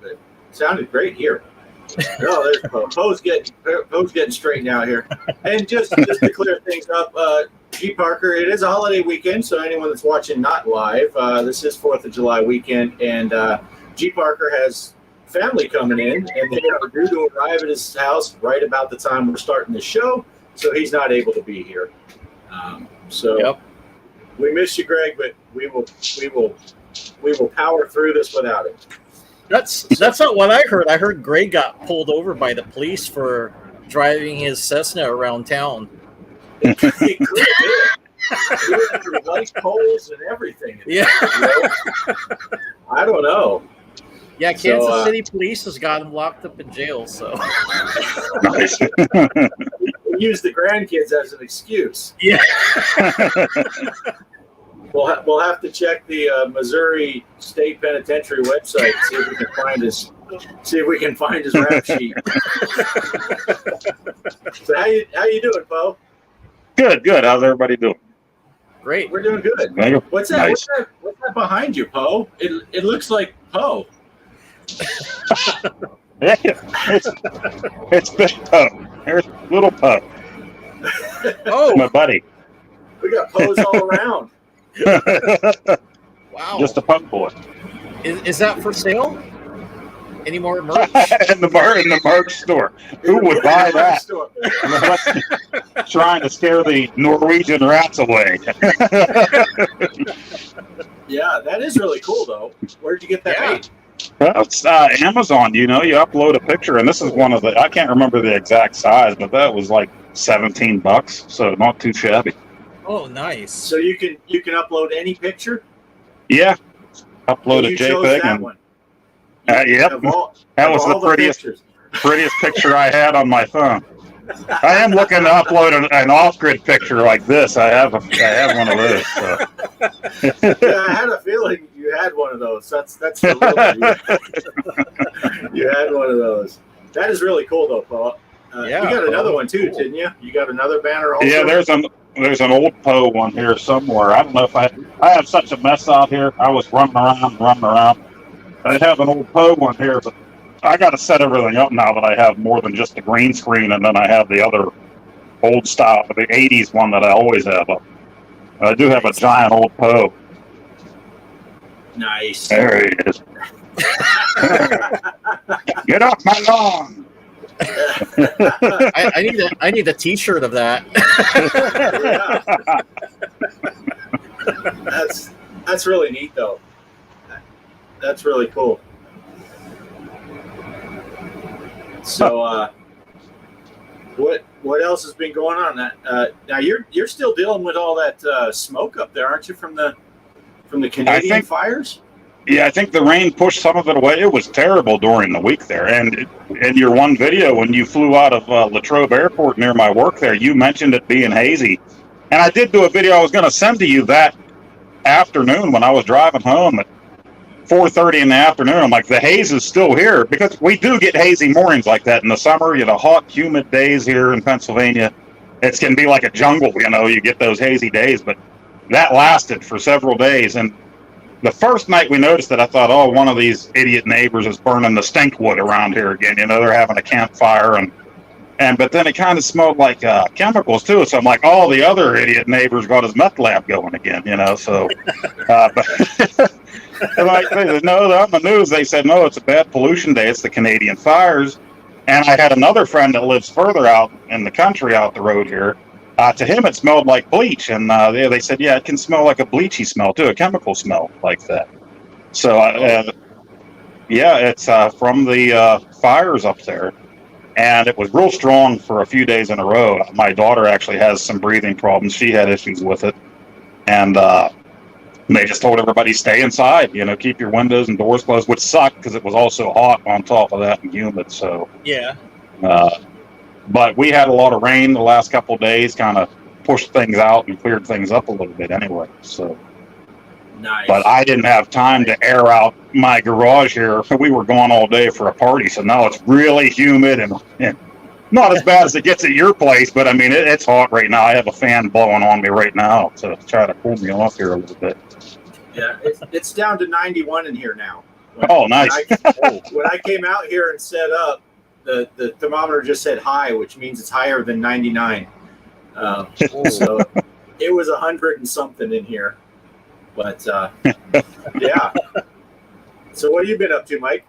but it sounded great here. No, there's Poe. Poe's getting straightened out here. And just to clear things up, G. Parker, it is a holiday weekend, so anyone that's watching not live, this is 4th of July weekend, and G. Parker has family coming in, and they are due to arrive at his house right about the time we're starting the show, so he's not able to be here. Yep. We miss you, Greg, but we will power through this without it. That's not what I heard. I heard Greg got pulled over by the police for driving his Cessna around town. He could have been. Through light poles and everything. Yeah. I don't know. Yeah, Kansas City police has got him locked up in jail. So Nice. We use the grandkids as an excuse. Yeah. We'll have to check the Missouri State Penitentiary website, see if we can find his rap sheet. So how you doing, Poe? Good. How's everybody doing? Great. We're doing good. What's that? Nice. What's that behind you, Poe? It looks like Poe. Yeah, it's Big Poe. There's Little Poe. Oh, my buddy. We got Poes all around. Wow. Just a punk boy. Is that for sale? Any more merch? in the merch store. Who would buy that? Trying to scare the Norwegian rats away. Yeah, that is really cool, though. Where'd you get that made? Well, it's Amazon. You upload a picture, and this is one of I can't remember the exact size, but that was like $17, so not too shabby. Oh, nice. So you can upload any picture? Yeah. Upload a You chose JPEG. that one. Yep. That was the prettiest picture I had on my phone. I am looking to upload an off-grid picture like this. I have one of those. So. Yeah, I had a feeling you had one of those. That's the little you had one of those. That is really cool, though, Paul. Yeah, you got another one too, cool. didn't you? You got another banner also? Yeah, there's an old Poe one here somewhere. I don't know if I have such a mess out here. I was running around. I have an old Poe one here, but I got to set everything up now that I have more than just the green screen, and then I have the other old style, the 80s one that I always have up. I do have a giant old Poe. Nice. There he is. Get off my lawn. I need a T-shirt of that. Yeah. That's really neat, though. That's really cool. So, what else has been going on? Now you're still dealing with all that smoke up there, aren't you, from the Canadian fires? Yeah, I think the rain pushed some of it away. It was terrible during the week there. And in your one video, when you flew out of Latrobe Airport near my work there, you mentioned it being hazy. And I did do a video I was going to send to you that afternoon when I was driving home at 4:30 in the afternoon. I'm like, the haze is still here, because we do get hazy mornings like that in the summer. Hot, humid days here in Pennsylvania. It can be like a jungle. You get those hazy days, but that lasted for several days. And the first night we noticed it, I thought, oh, one of these idiot neighbors is burning the stink wood around here again. They're having a campfire, but then it kind of smelled like chemicals too. So I'm like, oh, the other idiot neighbor's got his meth lab going again. So. Like, no, on the news they said, no, it's a bad pollution day. It's the Canadian fires. And I had another friend that lives further out in the country out the road here. To him, it smelled like bleach. And they said, yeah, it can smell like a bleachy smell, too, a chemical smell like that. So, yeah, it's from the fires up there. And it was real strong for a few days in a row. My daughter actually has some breathing problems. She had issues with it. And they just told everybody, stay inside, keep your windows and doors closed, which sucked because it was also hot on top of that and humid. So, yeah. But we had a lot of rain the last couple of days, kind of pushed things out and cleared things up a little bit anyway. So, nice. But I didn't have time to air out my garage here. We were gone all day for a party, so now it's really humid and not as bad as it gets at your place, but I mean, it's hot right now. I have a fan blowing on me right now to try to cool me off here a little bit. Yeah, it's down to 91 in here now. Oh, nice. When I came out here and set up, the thermometer just said high, which means it's higher than 99. So it was 100 and something in here. But yeah. So what have you been up to, Mike?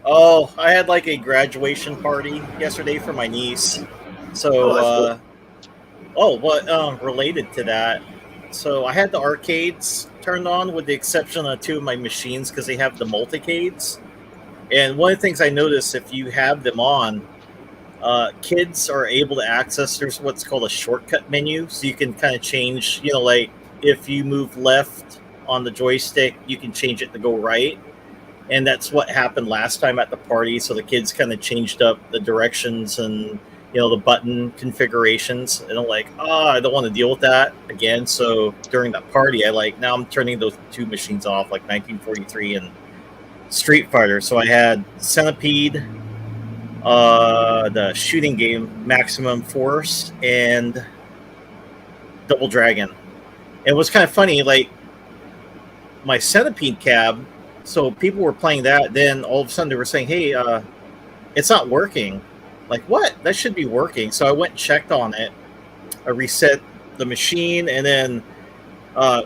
Oh, I had like a graduation party yesterday for my niece. So, related to that. So I had the arcades turned on with the exception of 2 of my machines because they have the multicades. And one of the things I noticed, if you have them on, kids are able to access, there's what's called a shortcut menu. So you can kind of change, like if you move left on the joystick, you can change it to go right. And that's what happened last time at the party. So the kids kind of changed up the directions and, the button configurations. And I'm like, I don't want to deal with that again. So during that party, now I'm turning those 2 machines off, like 1943 and Street Fighter. So I had Centipede, the shooting game, Maximum Force, and Double Dragon. It was kind of funny, like my Centipede cab. So people were playing that. Then all of a sudden they were saying, "Hey, it's not working." Like, what? That should be working. So I went and checked on it. I reset the machine, and then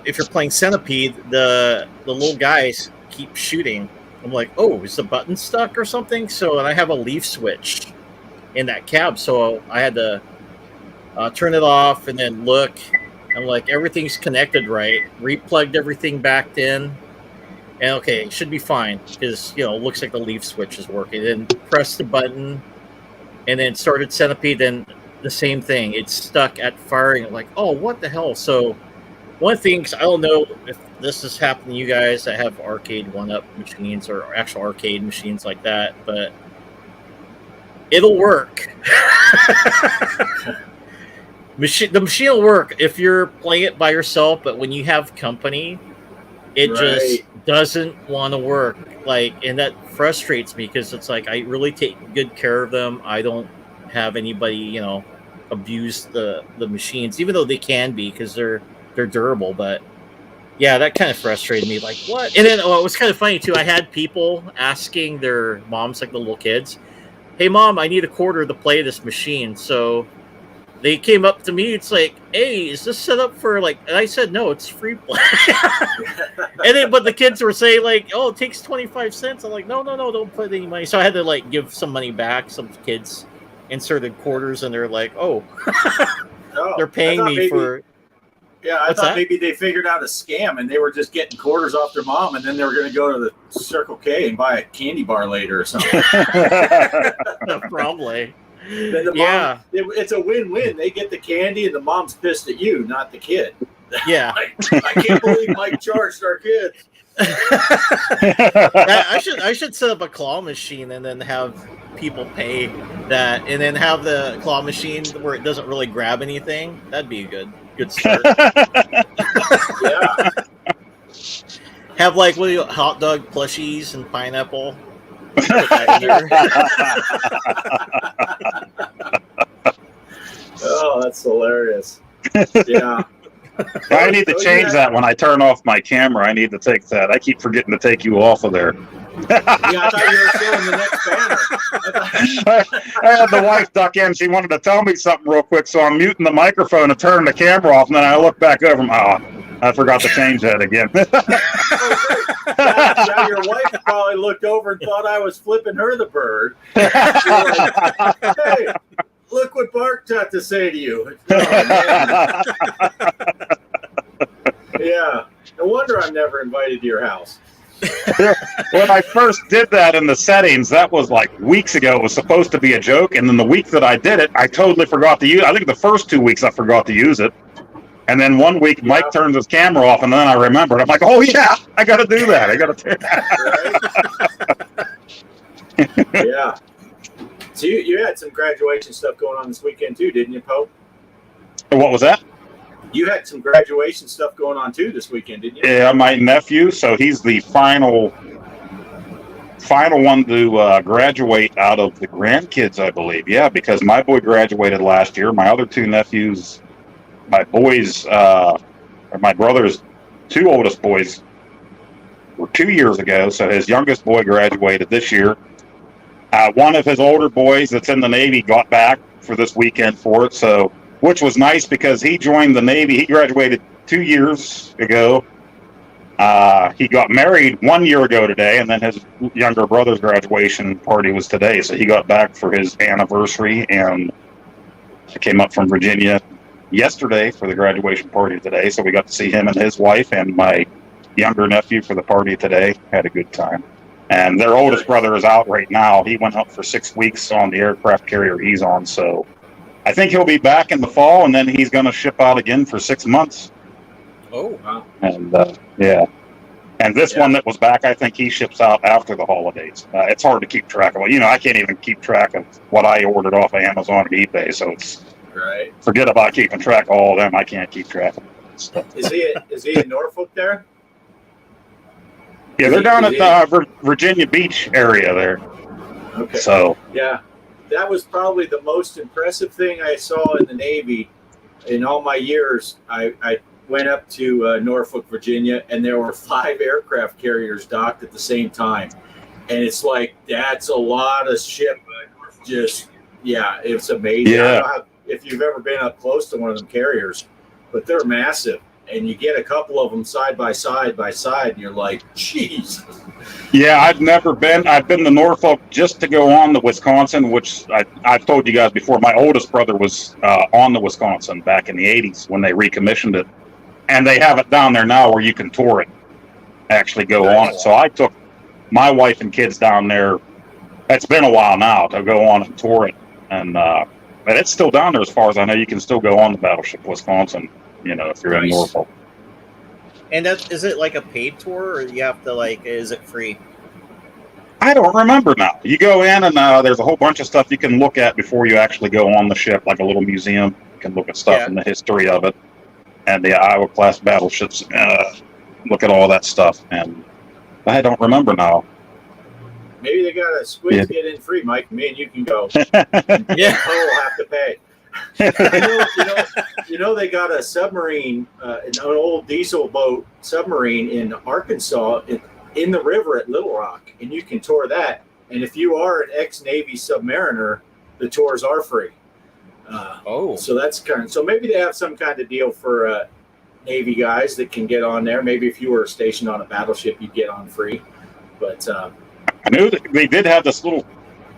if you're playing Centipede, the little guys keep shooting. I'm like, oh, is the button stuck or something? So, and I have a leaf switch in that cab, so I had to turn it off and then look. I'm like, everything's connected right. Replugged everything back in, and okay, it should be fine because it looks like the leaf switch is working. Then press the button, and then started Centipede. Then the same thing. It's stuck at firing. I'm like, oh, what the hell? So one of the things, I don't know if this has happened to you guys that have arcade one-up machines or actual arcade machines like that, but it'll work. The machine will work if you're playing it by yourself, but when you have company, it just doesn't want to work. And that frustrates me because it's like I really take good care of them. I don't have anybody, abuse the machines, even though they can be because they're durable. But yeah, that kind of frustrated me. Like, what? And then it was kind of funny too. I had people asking their moms, like the little kids, "Hey, mom, I need a quarter to play this machine." So they came up to me. It's like, "Hey, is this set up for like?" And I said, "No, it's free play." But the kids were saying like, "Oh, it takes 25 cents." I'm like, "No, don't put any money." So I had to give some money back. Some kids inserted quarters, and they're like, "Oh, they're paying me for." Yeah, I thought maybe they figured out a scam and they were just getting quarters off their mom, and then they were going to go to the Circle K and buy a candy bar later or something. Probably. Then the mom, it's a win-win. They get the candy, and the mom's pissed at you, not the kid. Yeah. I can't believe Mike charged our kids. I should set up a claw machine and then have people pay that, and then have the claw machine where it doesn't really grab anything. That'd be a good start. Yeah. Have hot dog plushies and pineapple. Oh, that's hilarious. Yeah. I need to change that when I turn off my camera. I need to take that. I keep forgetting to take you off of there. Yeah, I thought you were showing the next banner. I had the wife duck in. She wanted to tell me something real quick, so I'm muting the microphone and turning the camera off, and then I look back over and I forgot to change that again. Yeah, your wife probably looked over and thought I was flipping her the bird. Like, hey, look what Bart got to say to you. Oh, yeah. No wonder I'm never invited to your house. When I first did that in the settings, that was like weeks ago. It was supposed to be a joke, and then the week that I did it, I totally forgot to use it. I think the first 2 weeks I forgot to use it. And then one week, Mike turns his camera off, and then I remembered. I'm like, oh, yeah, I got to do that. I got to do that. Right? Yeah. So you had some graduation stuff going on this weekend, too, didn't you, Poe? What was that? You had some graduation stuff going on, too, this weekend, didn't you? Yeah, my nephew. So he's the final one to graduate out of the grandkids, I believe. Yeah, because my boy graduated last year. My other 2 nephews, my boys, or my brother's 2 oldest boys, or 2 years ago. So his youngest boy graduated this year. One of his older boys that's in the Navy got back for this weekend for it, so which was nice because he joined the Navy. He graduated 2 years ago. He got married 1 year ago today, and then his younger brother's graduation party was today. So he got back for his anniversary, and I came up from Virginia yesterday for the graduation party today. So we got to see him and his wife and my younger nephew for the party today. Had a good time. And their oldest brother is out right now. He went up for 6 weeks on the aircraft carrier he's on. So I think he'll be back in the fall, and then he's going to ship out again for 6 months. Oh, wow. And yeah. And this one that was back, I think he ships out after the holidays. It's hard to keep track of. I can't even keep track of what I ordered off of Amazon and eBay. So it's Right. forget about keeping track of all of them. I can't keep track of stuff. Is he in Norfolk there? Yeah, they're down at the Virginia Beach area there. Okay. So Yeah, that was probably the most impressive thing I saw in the Navy in all my years. I went up to Norfolk, Virginia, and there were 5 aircraft carriers docked at the same time. And it's like, that's a lot of ship. Just, yeah, it's amazing. Yeah. I don't know if you've ever been up close to one of them carriers, but they're massive. And you get a couple of them side by side, and you're like, geez. yeah, I've been to Norfolk just to go on the Wisconsin, which I've told you guys before. My oldest brother was on the Wisconsin back in the 80s when they recommissioned it. And they have it down there now where you can tour it, actually go on it. So I took my wife and kids down there. It's been a while now to go on and tour it. And but it's still down there as far as I know. You can still go on the Battleship Wisconsin, if you're in Norfolk. And is it like a paid tour, or you have to is it free? I don't remember now. You go in and there's a whole bunch of stuff you can look at before you actually go on the ship, like a little museum. You can look at stuff in the history of it and the Iowa class battleships. Look at all that stuff, and I don't remember now. Maybe they got a squid get in free, Mike. Me and you can go. Yeah. We'll have to pay. They got a submarine, an old diesel boat submarine in Arkansas in the river at Little Rock, and you can tour that. And if you are an ex-Navy submariner, the tours are free. So that's so maybe they have some kind of deal for Navy guys that can get on there. Maybe if you were stationed on a battleship, you'd get on free. But I knew that they did have this little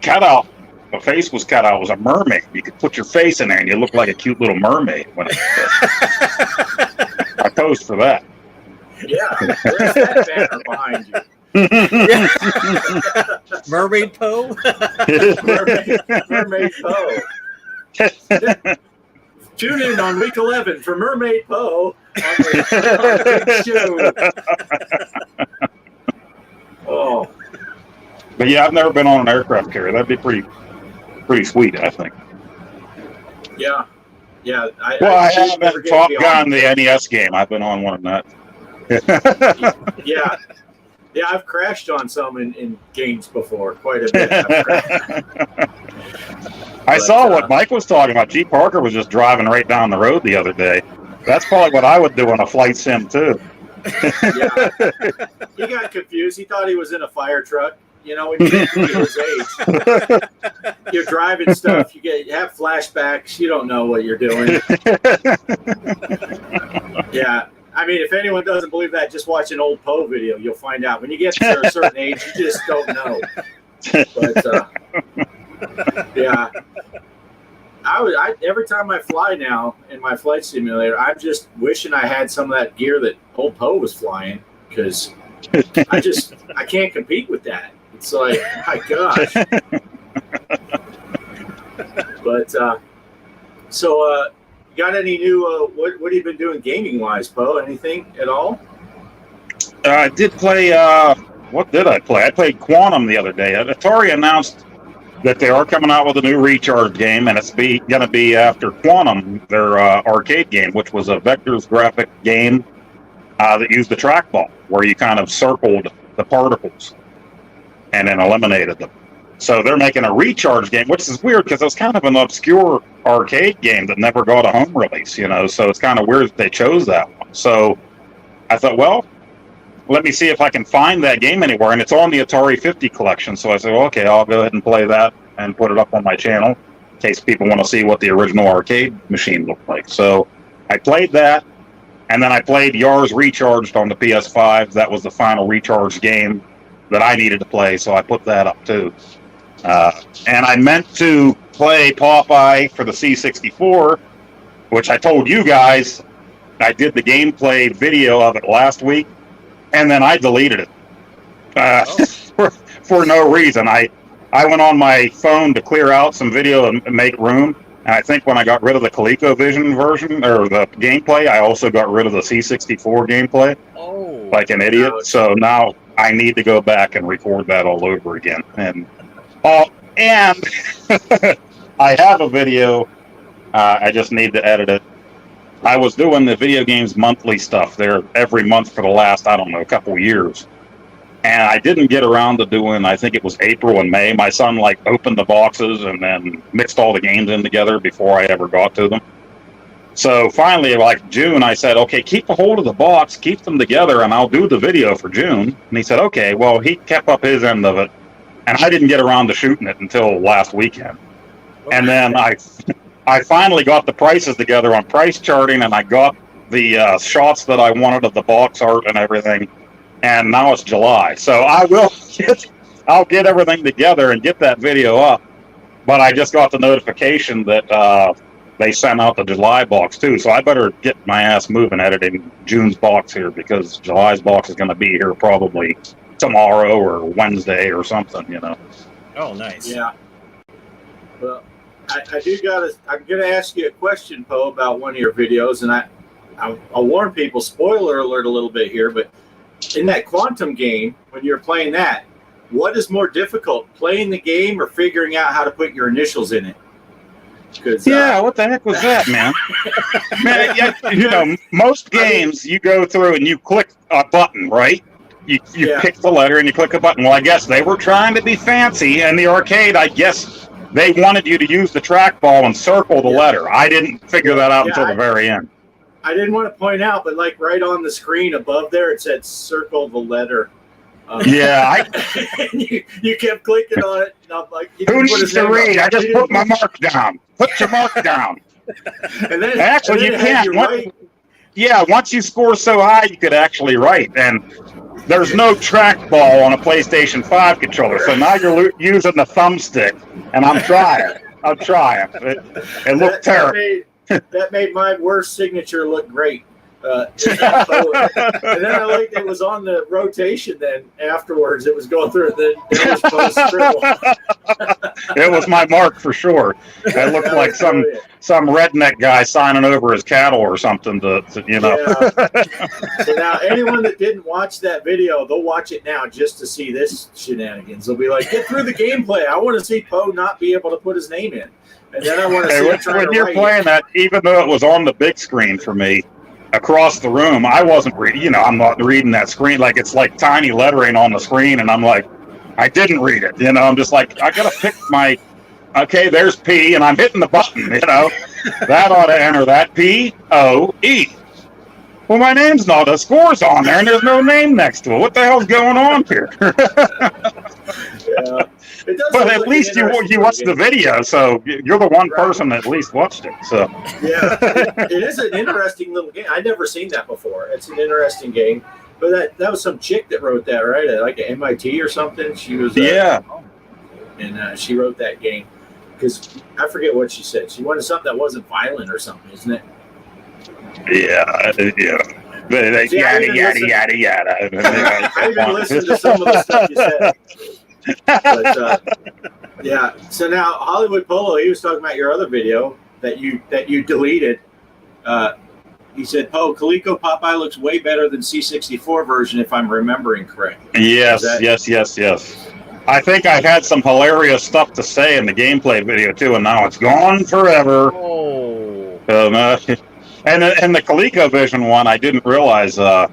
cutout. The face was cut out. It was a mermaid. You could put your face in there, and you look like a cute little mermaid. I posed for that. Yeah, there's that banner behind you. Mermaid Poe? Mermaid Poe. Tune in on week 11 for Mermaid Poe on the show. Oh. But yeah, I've never been on an aircraft carrier. That'd be pretty sweet, I think. Yeah. Yeah. I have been Top Gun, the NES game. I've been on one of that. Yeah. Yeah, I've crashed on some in games before, quite a bit. I saw what Mike was talking about. G. Parker was just driving right down the road the other day. That's probably what I would do on a flight sim, too. Yeah. He got confused. He thought he was in a fire truck. When you get to his age, you're driving stuff, you have flashbacks, you don't know what you're doing. Yeah. I mean, if anyone doesn't believe that, just watch an old Poe video. You'll find out. When you get to a certain age, you just don't know. But, yeah. Every time I fly now in my flight simulator, I'm just wishing I had some of that gear that old Poe was flying, because I can't compete with that. It's like, my gosh. But, got any new, what have you been doing gaming-wise, Poe? Anything at all? I did play, what did I play? I played Quantum the other day. Atari announced that they are coming out with a new Recharge game, and it's going to be after Quantum, their arcade game, which was a vectors graphic game that used the trackball, where you kind of circled the particles and then eliminated them. So they're making a Recharge game, which is weird because it was kind of an obscure arcade game that never got a home release, so it's kind of weird that they chose that one. So I thought, well, let me see if I can find that game anywhere. And it's on the Atari 50 collection. So I said, well, okay, I'll go ahead and play that and put it up on my channel in case people want to see what the original arcade machine looked like. So I played that. And then I played Yars Recharged on the PS5. That was the final Recharged game that I needed to play. So I put that up too. And I meant to play Popeye for the C64, which I told you guys. I did the gameplay video of it last week, and then I deleted it for no reason. I went on my phone to clear out some video and make room, and I think when I got rid of the ColecoVision version, or the gameplay, I also got rid of the C64 gameplay, like an idiot. So now I need to go back and record that all over again. And I have a video. I just need to edit it. I was doing the video games monthly stuff there every month for the last, I don't know, couple of years. And I didn't get around to doing, I think it was April and May. My son like opened the boxes and then mixed all the games in together before I ever got to them. So finally, like June, I said, okay, keep a hold of the box, keep them together, and I'll do the video for June. And he said, okay. Well, he kept up his end of it, and I didn't get around to shooting it until last weekend. And then I finally got the prices together on price charting, and I got the shots that I wanted of the box art and everything. And now it's July, so I'll get everything together and get that video up. But I just got the notification that they sent out the July box too, so I better get my ass moving editing June's box here, because July's box is going to be here probably tomorrow or Wednesday or something, you know. Oh, nice. Yeah. Well, I'm going to ask you a question, Poe, about one of your videos, and I'll warn people, spoiler alert a little bit here, but in that Quantum game, when you're playing that, what is more difficult, playing the game or figuring out how to put your initials in it? Yeah, what the heck was that, man? Man, you know, most games you go through and you click a button, right? You pick the letter and you click a button. Well, I guess they were trying to be fancy, and the arcade, I guess they wanted you to use the trackball and circle the letter. I didn't figure that out until the very end. I didn't want to point out, but like right on the screen above there, it said circle the letter. Yeah, you kept clicking on it. And I'm like, who needs to read? I just put my mark down. Put your mark down. And then actually, you can't. Yeah, once you score so high, you could actually write. And there's no trackball on a PlayStation 5 controller, so now you're using the thumbstick. And I'm trying. It looked terrible. That made my worst signature look great. And then I liked it was on the rotation. Then afterwards, it was going through. Then it was post-scribble. It was my mark for sure. It looked like some redneck guy signing over his cattle or something. To you know. Yeah. So now, anyone that didn't watch that video, they'll watch it now just to see this shenanigans. They'll be like, "Get through the gameplay. I want to see Poe not be able to put his name in." And then I want to see him trying when you're playing that, even though it was on the big screen for me, across the room, I wasn't reading. You know, I'm not reading that screen. Like, it's like tiny lettering on the screen, and I'm like, I didn't read it. You know, I'm just like, I gotta pick my. Okay, there's P, and I'm hitting the button. You know, that ought to enter that P-O-E. Well, my name's not. The score's on there, and there's no name next to it. What the hell's going on here? Yeah. But at least you watched the video, so you're the one person that at least watched it. So yeah, it is an interesting little game. I'd never seen that before. It's an interesting game. But that was some chick that wrote that, right? Like at MIT or something. She was and she wrote that game because I forget what she said. She wanted something that wasn't violent or something, isn't it? Yeah. Yada. I even listened to some of the stuff you said. But, yeah. So now Hollywood Polo, he was talking about your other video that you deleted. He said, "Oh, Coleco Popeye looks way better than C64 version, if I'm remembering correctly." Yes. I think I had some hilarious stuff to say in the gameplay video too, and now it's gone forever. Oh. And the ColecoVision one, I didn't realize. I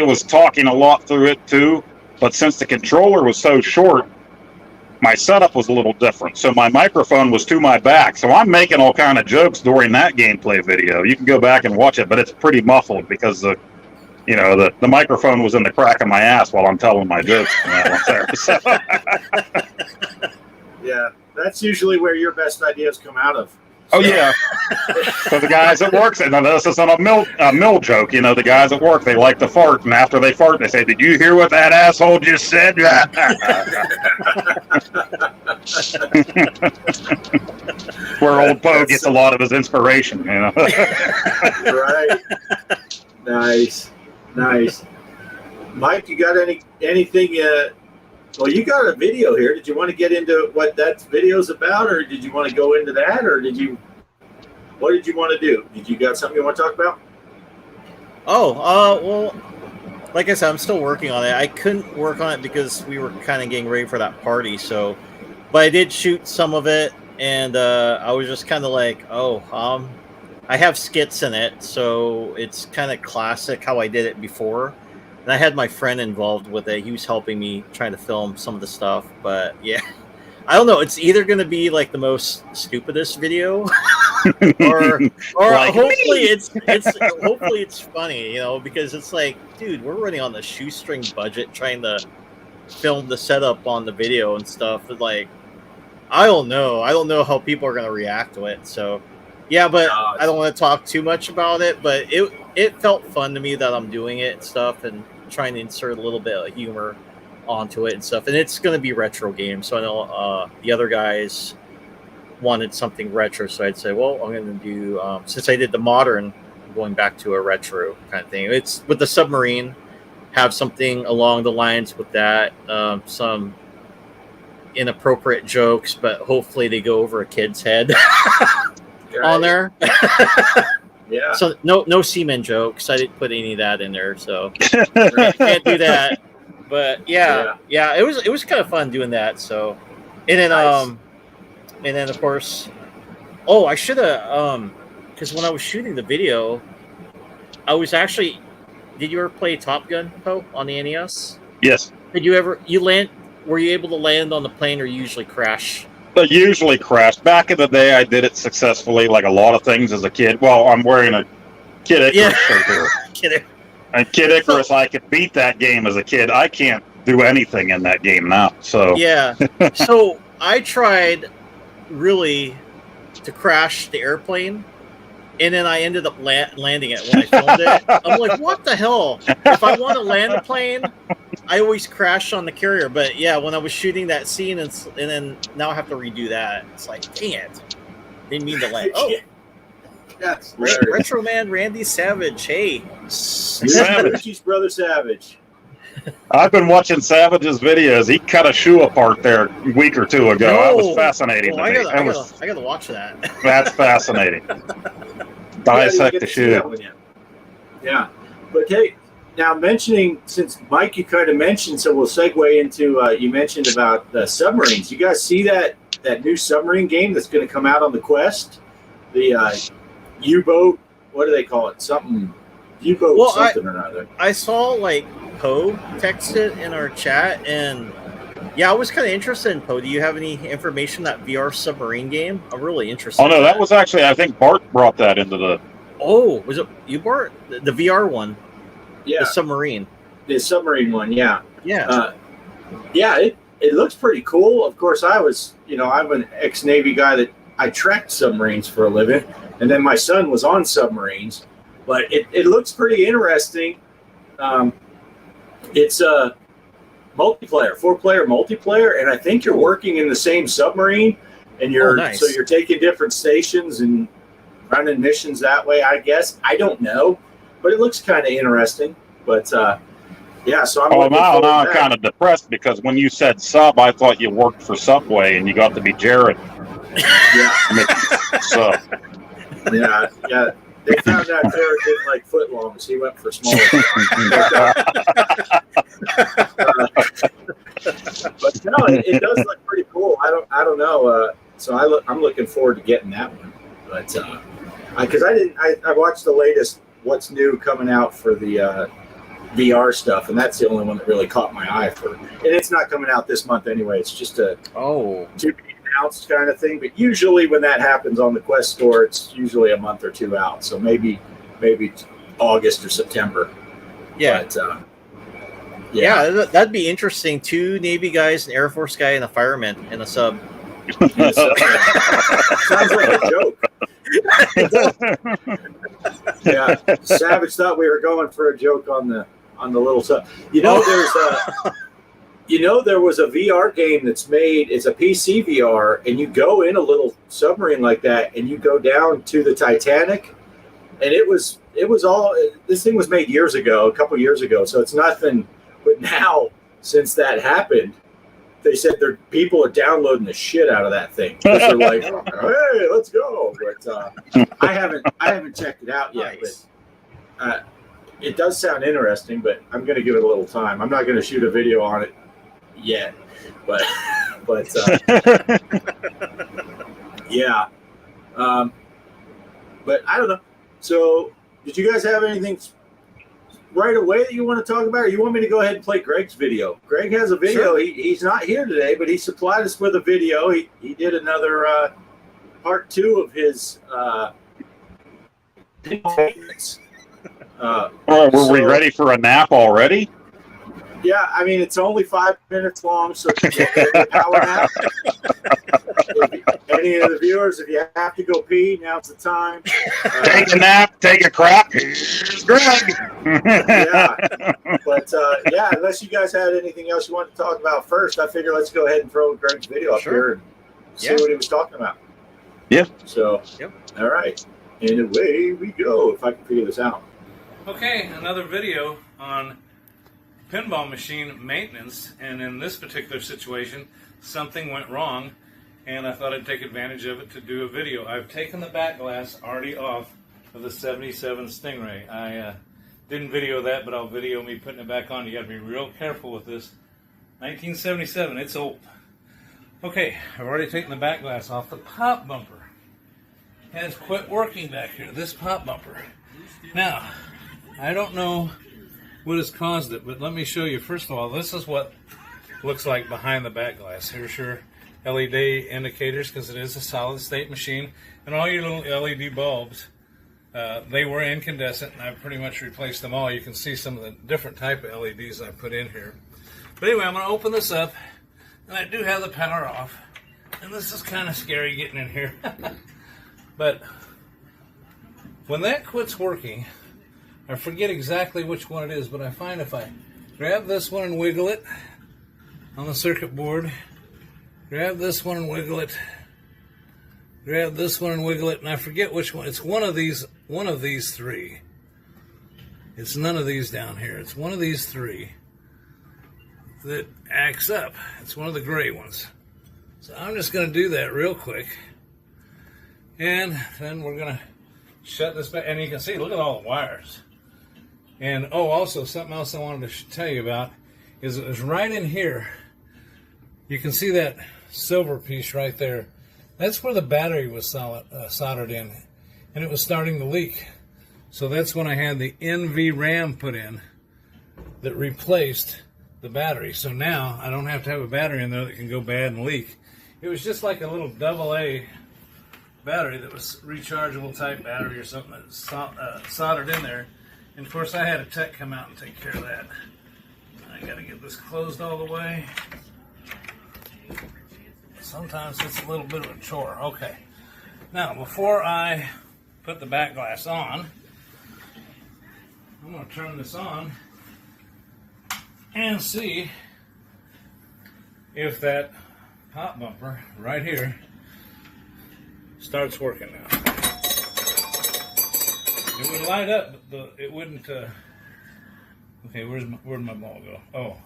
was talking a lot through it too. But since the controller was so short, my setup was a little different. So my microphone was to my back. So I'm making all kind of jokes during that gameplay video. You can go back and watch it, but it's pretty muffled because the you know, the microphone was in the crack of my ass while I'm telling my jokes. From that one there. So, Yeah, that's usually where your best ideas come out of. oh yeah, so the guys at work say, "No, this isn't a mill joke." You know, the guys at work, they like to fart, and after they fart, they say, "Did you hear what that asshole just said?" Where old Poe gets a lot of his inspiration, you know. Right. Nice. Mike, you got anything? Well, you got a video here. Did you want to get into what that video's about, or did you want to go into that, or what did you want to do? Did you got something you want to talk about? Oh, well, like I said, I'm still working on it. I couldn't work on it because we were kind of getting ready for that party. So, but I did shoot some of it, and I was just kind of like, I have skits in it, so it's kind of classic how I did it before. And I had my friend involved with it. He was helping me trying to film some of the stuff. But yeah, I don't know. It's either going to be like the most stupidest video, or Like hopefully it's funny, you know, because it's like, dude, we're running on the shoestring budget trying to film the setup on the video and stuff. But like, I don't know how people are going to react to it. So yeah, but I don't want to talk too much about it. But it felt fun to me that I'm doing it and stuff, and trying to insert a little bit of humor onto it and stuff. And it's going to be retro games, so I know the other guys wanted something retro, so I'd say, well, I'm going to do since I did the modern, I'm going back to a retro kind of thing. It's with the submarine, have something along the lines with that, some inappropriate jokes, but hopefully they go over a kid's head on there. Yeah. So no semen jokes. I didn't put any of that in there, so I can't do that. But yeah, it was kind of fun doing that. So, and then Nice. And then of course, oh, I should have because when I was shooting the video, I was actually. Did you ever play Top Gun, Poe, on the NES? Yes. Did you ever land? Were you able to land on the plane, or you usually crash? They usually crash. Back in the day, I did it successfully, like a lot of things as a kid. Well, I'm wearing a Kid Icarus shirt here. Kidding. And Kid Icarus, I could beat that game as a kid. I can't do anything in that game now. So Yeah. So I tried really to crash the airplane, and then I ended up landing it when I filmed it. I'm like, what the hell? If I want to land a plane, I always crash on the carrier. But yeah, when I was shooting that scene, and then now I have to redo that. It's like, dang it. Didn't mean to land. Oh, Yes. Retro Man Randy Savage. Hey. Savage. Richie's brother Savage. I've been watching Savage's videos. He cut a shoe apart there a week or two ago. That was fascinating Oh, to me. I gotta watch that. That's fascinating. Dissect the shoe. Yeah. But hey, now since Mike, you kind of mentioned, so we'll segue into, you mentioned about the submarines. You guys see that new submarine game that's going to come out on the Quest? The U-boat, what do they call it? Something, U-boat something or another. I saw like Poe text it in our chat, and yeah, I was kind of interested in Poe. Do you have any information that VR submarine game? I'm really interested. Oh no, that was actually, I think Bart brought that into the. Oh, was it you, Bart? The VR one? Yeah, the submarine. The submarine one. Yeah. Yeah. Yeah. It looks pretty cool. Of course, I'm an ex-Navy guy that I tracked submarines for a living, and then my son was on submarines. But it looks pretty interesting. It's a multiplayer, 4-player multiplayer, and I think you're working in the same submarine, and so you're taking different stations and running missions that way. I guess I don't know, but it looks kind of interesting. But yeah, so I'm. Oh, now I'm kind of depressed because when you said sub, I thought you worked for Subway and you got to be Jared. Yeah. So. Yeah. They found out Jared didn't like footlongs. He went for small. But no, it does look pretty cool. I don't know. So I'm looking forward to getting that one. But because I watched the latest what's new coming out for the VR stuff, and that's the only one that really caught my eye for. And it's not coming out this month anyway. It's just a to be announced kind of thing. But usually when that happens on the Quest store, it's usually a month or two out. So maybe August or September. Yeah. But, Yeah, that'd be interesting. 2 Navy guys, an Air Force guy, and a fireman in a sub. Sounds like a joke. Yeah, Savage thought we were going for a joke on the little sub. There was a VR game that's made. It's a PC VR, and you go in a little submarine like that, and you go down to the Titanic, and it was all. This thing was made years ago, a couple years ago, so it's nothing. But now, since that happened, they said people are downloading the shit out of that thing. They're like, "Hey, let's go!" But I haven't checked it out yet. Nice. But it does sound interesting. But I'm going to give it a little time. I'm not going to shoot a video on it yet. But yeah. But I don't know. So, did you guys have anything right away that you want to talk about, or you want me to go ahead and play Greg's video? Greg has a video. Sure. He's not here today, but he supplied us with a video. He did another part 2 of his maintenance. Were we ready for a nap already? Yeah, I mean, it's only 5 minutes long, so you can get a power nap. Any of the viewers, if you have to go pee, now's the time. Take a nap, take a crap. Here's Greg. Yeah, but unless you guys had anything else you wanted to talk about first, I figure let's go ahead and throw Greg's video up here and see what he was talking about. Yeah. So, all right, and away we go. If I can figure this out. Okay, another video on pinball machine maintenance, and in this particular situation, something went wrong, and I thought I'd take advantage of it to do a video. I've taken the back glass already off of the 77 Stingray. I didn't video that, but I'll video me putting it back on. You got to be real careful with this. 1977, it's old. Okay, I've already taken the back glass off. The pop bumper has quit working back here, this pop bumper. Now, I don't know what has caused it, but let me show you. First of all, this is what looks like behind the back glass. Here's your LED indicators, because it is a solid state machine, and all your little LED bulbs, they were incandescent, and I've pretty much replaced them all. You can see some of the different type of LEDs I put in here. But anyway, I'm going to open this up, and I do have the power off, and this is kind of scary getting in here. But when that quits working, I forget exactly which one it is, but I find if I grab this one and wiggle it on the circuit board, grab this one and wiggle it, grab this one and wiggle it, and I forget which one. It's one of these 3. It's none of these down here. It's one of these 3 that acts up. It's one of the gray ones. So I'm just going to do that real quick, and then we're going to shut this back, and you can see, look at all the wires. And also something else I wanted to tell you about is it was right in here. You can see that silver piece right there. That's where the battery was soldered in, and it was starting to leak. So that's when I had the NVRAM put in that replaced the battery. So now I don't have to have a battery in there that can go bad and leak. It was just like a little AA battery that was rechargeable type battery or something that soldered in there. And of course I had a tech come out and take care of that. I got to get this closed all the way. Sometimes it's a little bit of a chore. Okay. Now before I put the back glass on, I'm going to turn this on and see if that pop bumper right here starts working now. It would light up, but it wouldn't. Okay, where'd my ball go? Oh,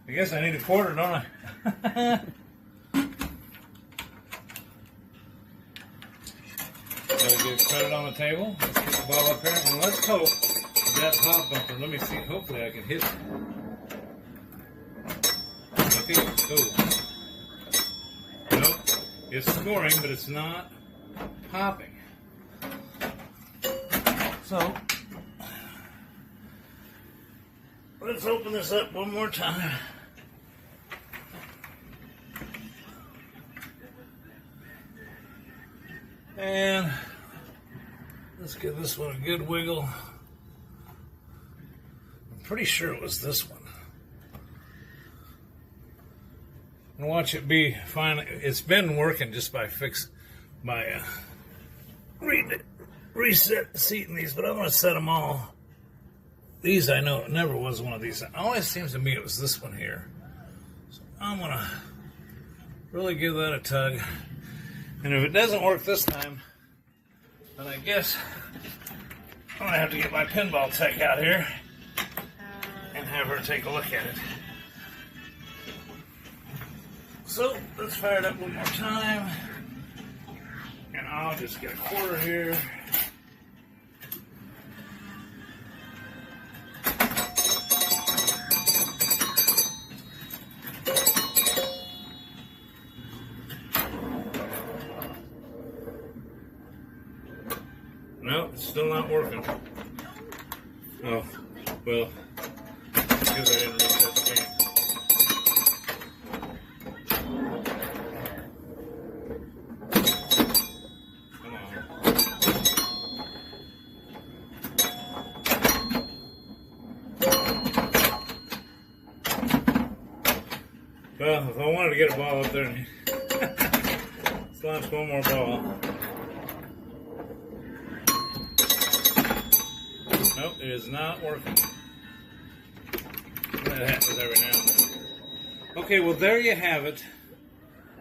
I guess I need a quarter, don't I? Gotta get credit on the table. Let's get the ball up here, and let's hope that pop bumper. Let me see. Hopefully, I can hit it. Okay. Oh. Nope. It's scoring, but it's not popping. So, let's open this up one more time. And let's give this one a good wiggle. pretty sure it was this one. And watch it be fine. It's been working just by reset the seat in these, but I'm going to set them all. These I know it never was one of these. It always seems to me it was this one here. So I'm going to really give that a tug. And if it doesn't work this time, then I guess I'm going to have to get my pinball tech out here and have her take a look at it. So let's fire it up one more time. And I'll just get a quarter here. No, it's still not working. Oh, well, because I didn't reset the game. Come on. Well, if I wanted to get a ball up there, let's launch one more ball. Nope, it is not working. That happens every now and then. Okay, well, there you have it.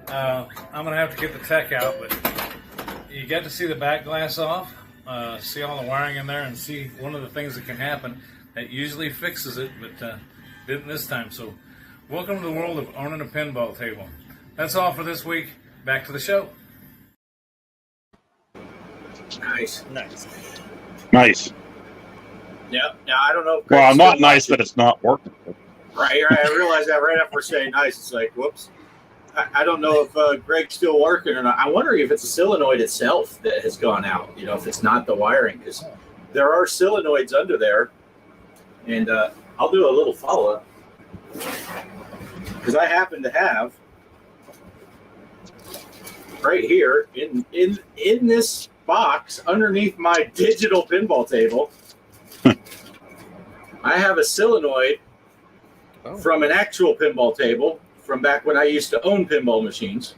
I'm going to have to get the tech out, but you get to see the back glass off, see all the wiring in there, and see one of the things that can happen that usually fixes it, but didn't this time. So, welcome to the world of owning a pinball table. That's all for this week. Back to the show. Nice. Nice. Yeah. Now I don't know. If Well, Greg's I'm not still nice watching. that it's not working. Right. I realized that right after saying nice. It's like, whoops. I don't know if Greg's still working or not. I'm wondering if it's a solenoid itself that has gone out. You know, if it's not the wiring, because there are solenoids under there. And I'll do a little follow up because I happen to have right here in this box underneath my digital pinball table. I have a solenoid from an actual pinball table from back when I used to own pinball machines.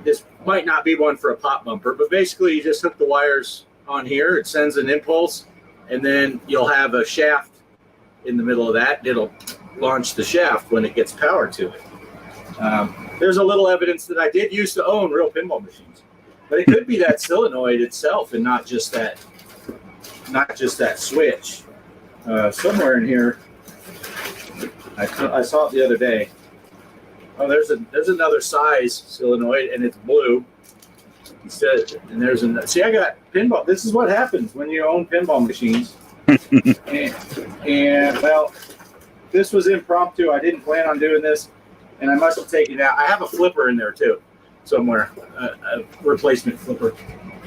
This might not be one for a pop bumper, but basically you just hook the wires on here. It sends an impulse, and then you'll have a shaft in the middle of that. It'll launch the shaft when it gets power to it. There's a little evidence that I did used to own real pinball machines, but it could be that solenoid itself and not just that switch. Somewhere in here, I saw it the other day. Oh, there's another size solenoid, and it's blue instead. And there's see, I got pinball. This is what happens when you own pinball machines. and well, this was impromptu. I didn't plan on doing this, and I must have taken it out. I have a flipper in there too, somewhere, a replacement flipper.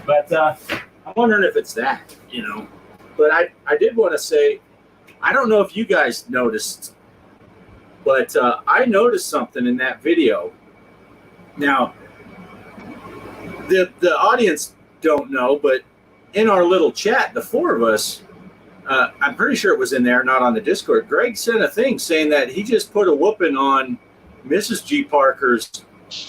But I'm wondering if it's that, you know. But I did want to say, I don't know if you guys noticed, but I noticed something in that video. Now, the audience don't know, but in our little chat, the four of us, I'm pretty sure it was in there, not on the Discord. Greg sent a thing saying that he just put a whooping on Mrs. G. Parker's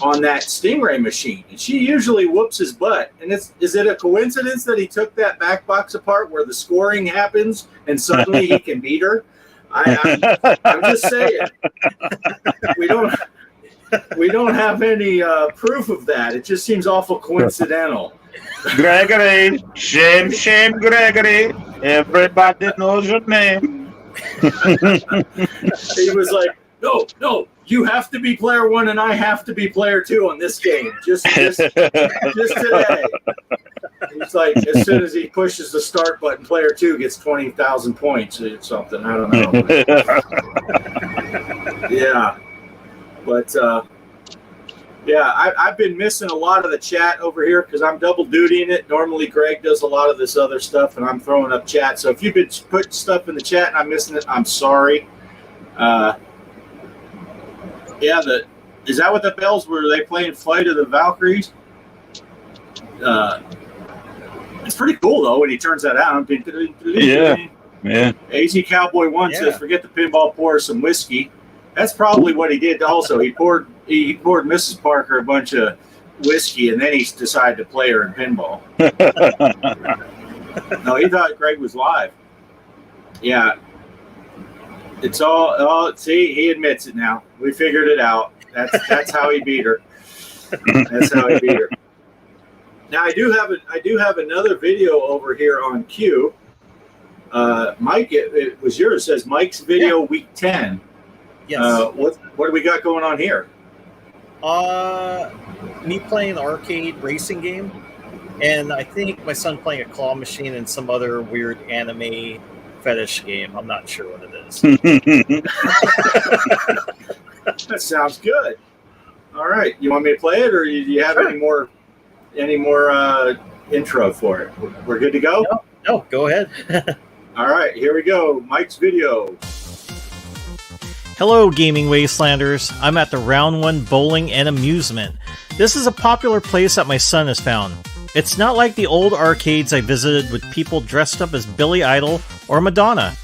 on that Stingray machine, and she usually whoops his butt. And is it a coincidence that he took that back box apart where the scoring happens and suddenly he can beat her? I'm just saying. we don't have any proof of that. It just seems awful coincidental. Gregory, shame, Gregory. Everybody knows your name. He was like, no, you have to be player one and I have to be player two on this game. Just today. He's like, as soon as he pushes the start button, player two gets 20,000 points or something. I don't know. Yeah. But, I've been missing a lot of the chat over here because I'm double dutying it. Normally, Greg does a lot of this other stuff, and I'm throwing up chat. So if you've been putting stuff in the chat and I'm missing it, I'm sorry. Is that what the bells were? They playing Flight of the Valkyries? It's pretty cool though when he turns that out. Yeah. Yeah. AZ Cowboy 1 Yeah. says, forget the pinball, pour some whiskey. That's probably what he did also. He poured Mrs. Parker a bunch of whiskey, and then he decided to play her in pinball. No, he thought Greg was live. Yeah. It's all see, he admits it now. We figured it out. That's how he beat her. That's how he beat her. Now I do have another video over here on Q. Mike, it was yours. It says Mike's video week 10. Yes. What do we got going on here? Me playing an arcade racing game, and I think my son playing a claw machine and some other weird anime fetish game. I'm not sure what it is. That sounds good. All right, you want me to play it, or do you have any more intro for it? We're good to go. No, go ahead. All right, here we go. Mike's video. Hello, Gaming Wastelanders. I'm at the Round 1 Bowling and Amusement. This is a popular place that my son has found. It's not like the old arcades I visited with people dressed up as Billy Idol or Madonna.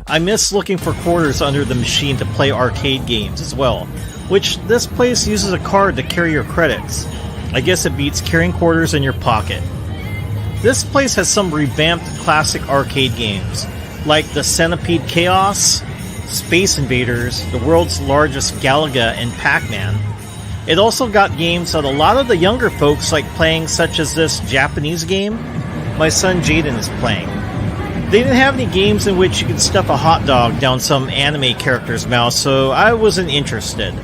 I miss looking for quarters under the machine to play arcade games as well, which this place uses a card to carry your credits. I guess it beats carrying quarters in your pocket. This place has some revamped classic arcade games, like the Centipede Chaos, Space Invaders, the world's largest Galaga, and Pac-Man. It also got games that a lot of the younger folks like playing, such as this Japanese game my son Jaden is playing. They didn't have any games in which you could stuff a hot dog down some anime character's mouth, so I wasn't interested.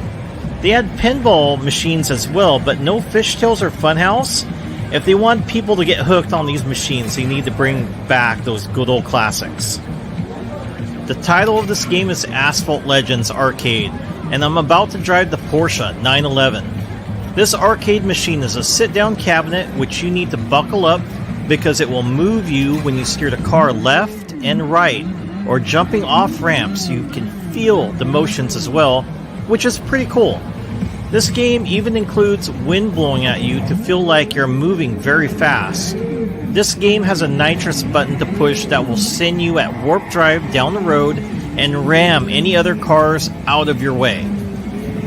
They had pinball machines as well, but no Fishtails or Funhouse. If they want people to get hooked on these machines, they need to bring back those good old classics. The title of this game is Asphalt Legends Arcade, and I'm about to drive the Porsche 911. This arcade machine is a sit-down cabinet which you need to buckle up because it will move you when you steer the car left and right, or jumping off ramps. You can feel the motions as well, which is pretty cool. This game even includes wind blowing at you to feel like you're moving very fast. This game has a nitrous button to push that will send you at warp drive down the road and ram any other cars out of your way.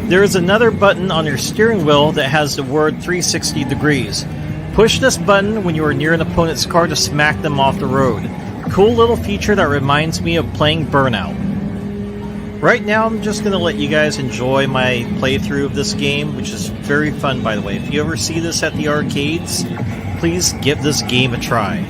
There is another button on your steering wheel that has the word 360 degrees. Push this button when you are near an opponent's car to smack them off the road. Cool little feature that reminds me of playing Burnout. Right now, I'm just going to let you guys enjoy my playthrough of this game, which is very fun, by the way. If you ever see this at the arcades, please give this game a try.